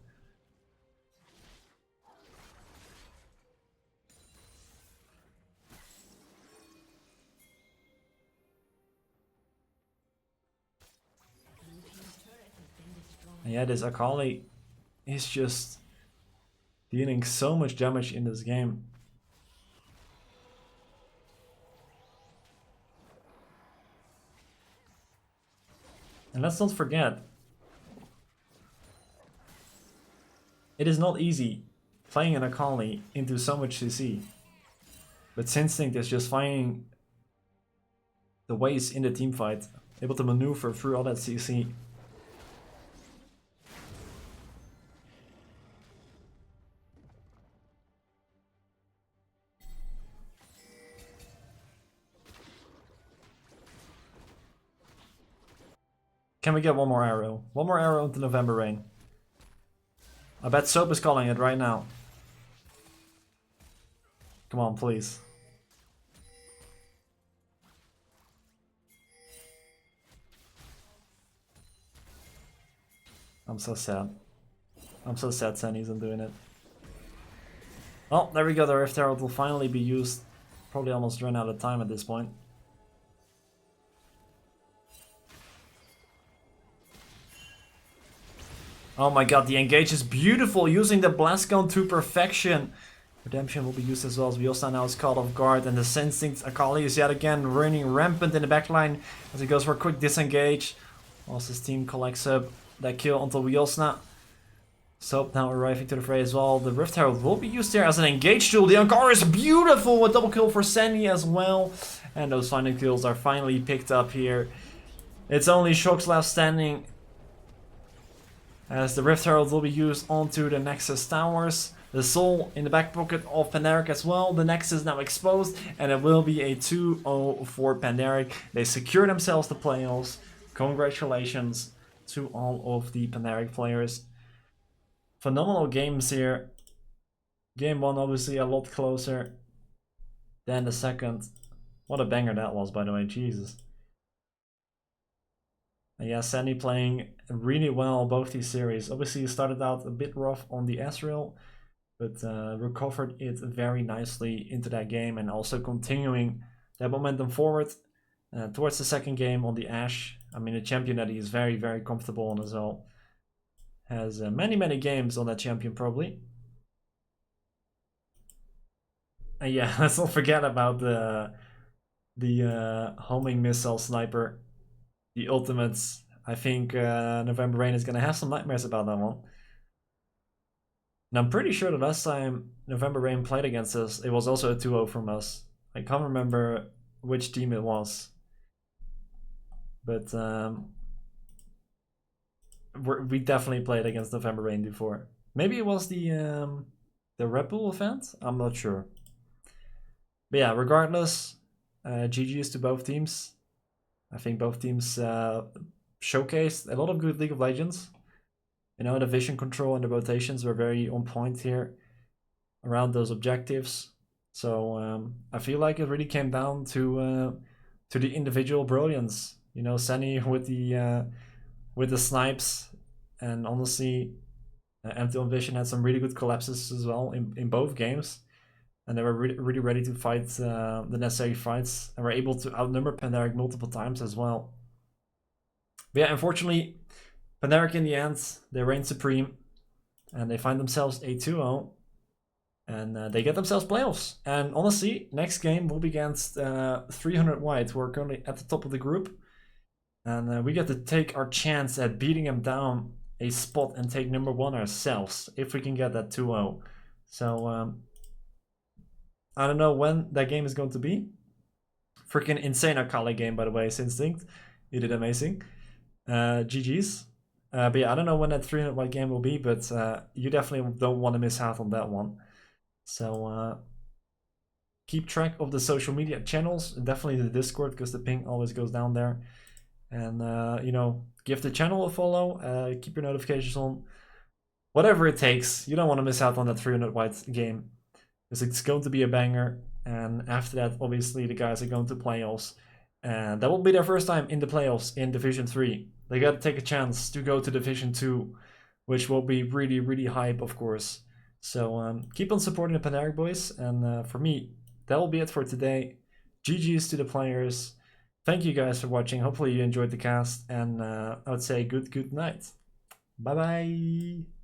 And yeah, this Akali is just dealing so much damage in this game. And let's not forget, it is not easy playing an Akali into so much CC. But Sinstinct is just finding the ways in the team fight, able to maneuver through all that CC. Can we get one more arrow? One more arrow into November Rain. I bet Soap is calling it right now. Come on, please. I'm so sad. I'm so sad Senny isn't doing it. Well, there we go. The Rift Herald will finally be used. Probably almost run out of time at this point. Oh my god, the engage is beautiful, using the blast gun to perfection. Redemption will be used as well as Wheelsna now is caught off guard, and the Sinstinct Akali is yet again running rampant in the backline as he goes for a quick disengage. Whilst his team collects up that kill onto Wheelsna. Soap now arriving to the fray as well. The Rift Herald will be used there as an engage tool. The Ankar is beautiful, a double kill for Sandy as well. And those final kills are finally picked up here. It's only Shox left standing, as the Rift Herald will be used onto the Nexus towers. The Soul in the back pocket of Pandaric as well. The Nexus now exposed, and it will be a 2-0 for Pandaric. They secure themselves the playoffs. Congratulations to all of the Pandaric players. Phenomenal games here. Game 1 obviously a lot closer than the second. What a banger that was, by the way, Jesus. And yeah, Sandy playing really well both these series. Obviously he started out a bit rough on the Ezreal, but recovered it very nicely into that game, and also continuing that momentum forward towards the second game on the Ashe. I mean, a champion that he is very, very comfortable on as well. Has many games on that champion probably. And yeah, let's not forget about the homing missile sniper. The ultimates. I think November Rain is going to have some nightmares about that one. And I'm pretty sure the last time November Rain played against us, it was also a 2-0 from us. I can't remember which team it was. but we definitely played against November Rain before. Maybe it was the Red Bull event. I'm not sure. But yeah, regardless, GG's to both teams. I think both teams showcased a lot of good League of Legends. You know, the vision control and the rotations were very on point here around those objectives. So I feel like it really came down to the individual brilliance. You know, Sunny with the snipes, and honestly, MT1 Vision had some really good collapses as well in both games, and they were really ready to fight the necessary fights, and were able to outnumber Pandaric multiple times as well. But yeah, unfortunately, Pandaric in the end, they reign supreme, and they find themselves a 2-0, and they get themselves playoffs. And honestly, next game will be against 300 White, who are currently at the top of the group, and we get to take our chance at beating them down a spot and take number 1 ourselves, if we can get that 2-0. So I don't know when that game is going to be. Freaking insane Akali game, by the way, Instinct. You did amazing. GG's. But yeah, I don't know when that 300 White game will be, but you definitely don't want to miss out on that one. So keep track of the social media channels, definitely the Discord, because the ping always goes down there. And you know, give the channel a follow, keep your notifications on, whatever it takes. You don't want to miss out on that 300 White game, because it's going to be a banger. And after that, obviously, the guys are going to playoffs, and that will be their first time in the playoffs in Division 3. They got to take a chance to go to Division 2, which will be really hype, of course. So keep on supporting the Pandaric boys, and for me, that will be it for today. GG's to the players. Thank you guys for watching. Hopefully you enjoyed the cast, and I would say good night. Bye bye.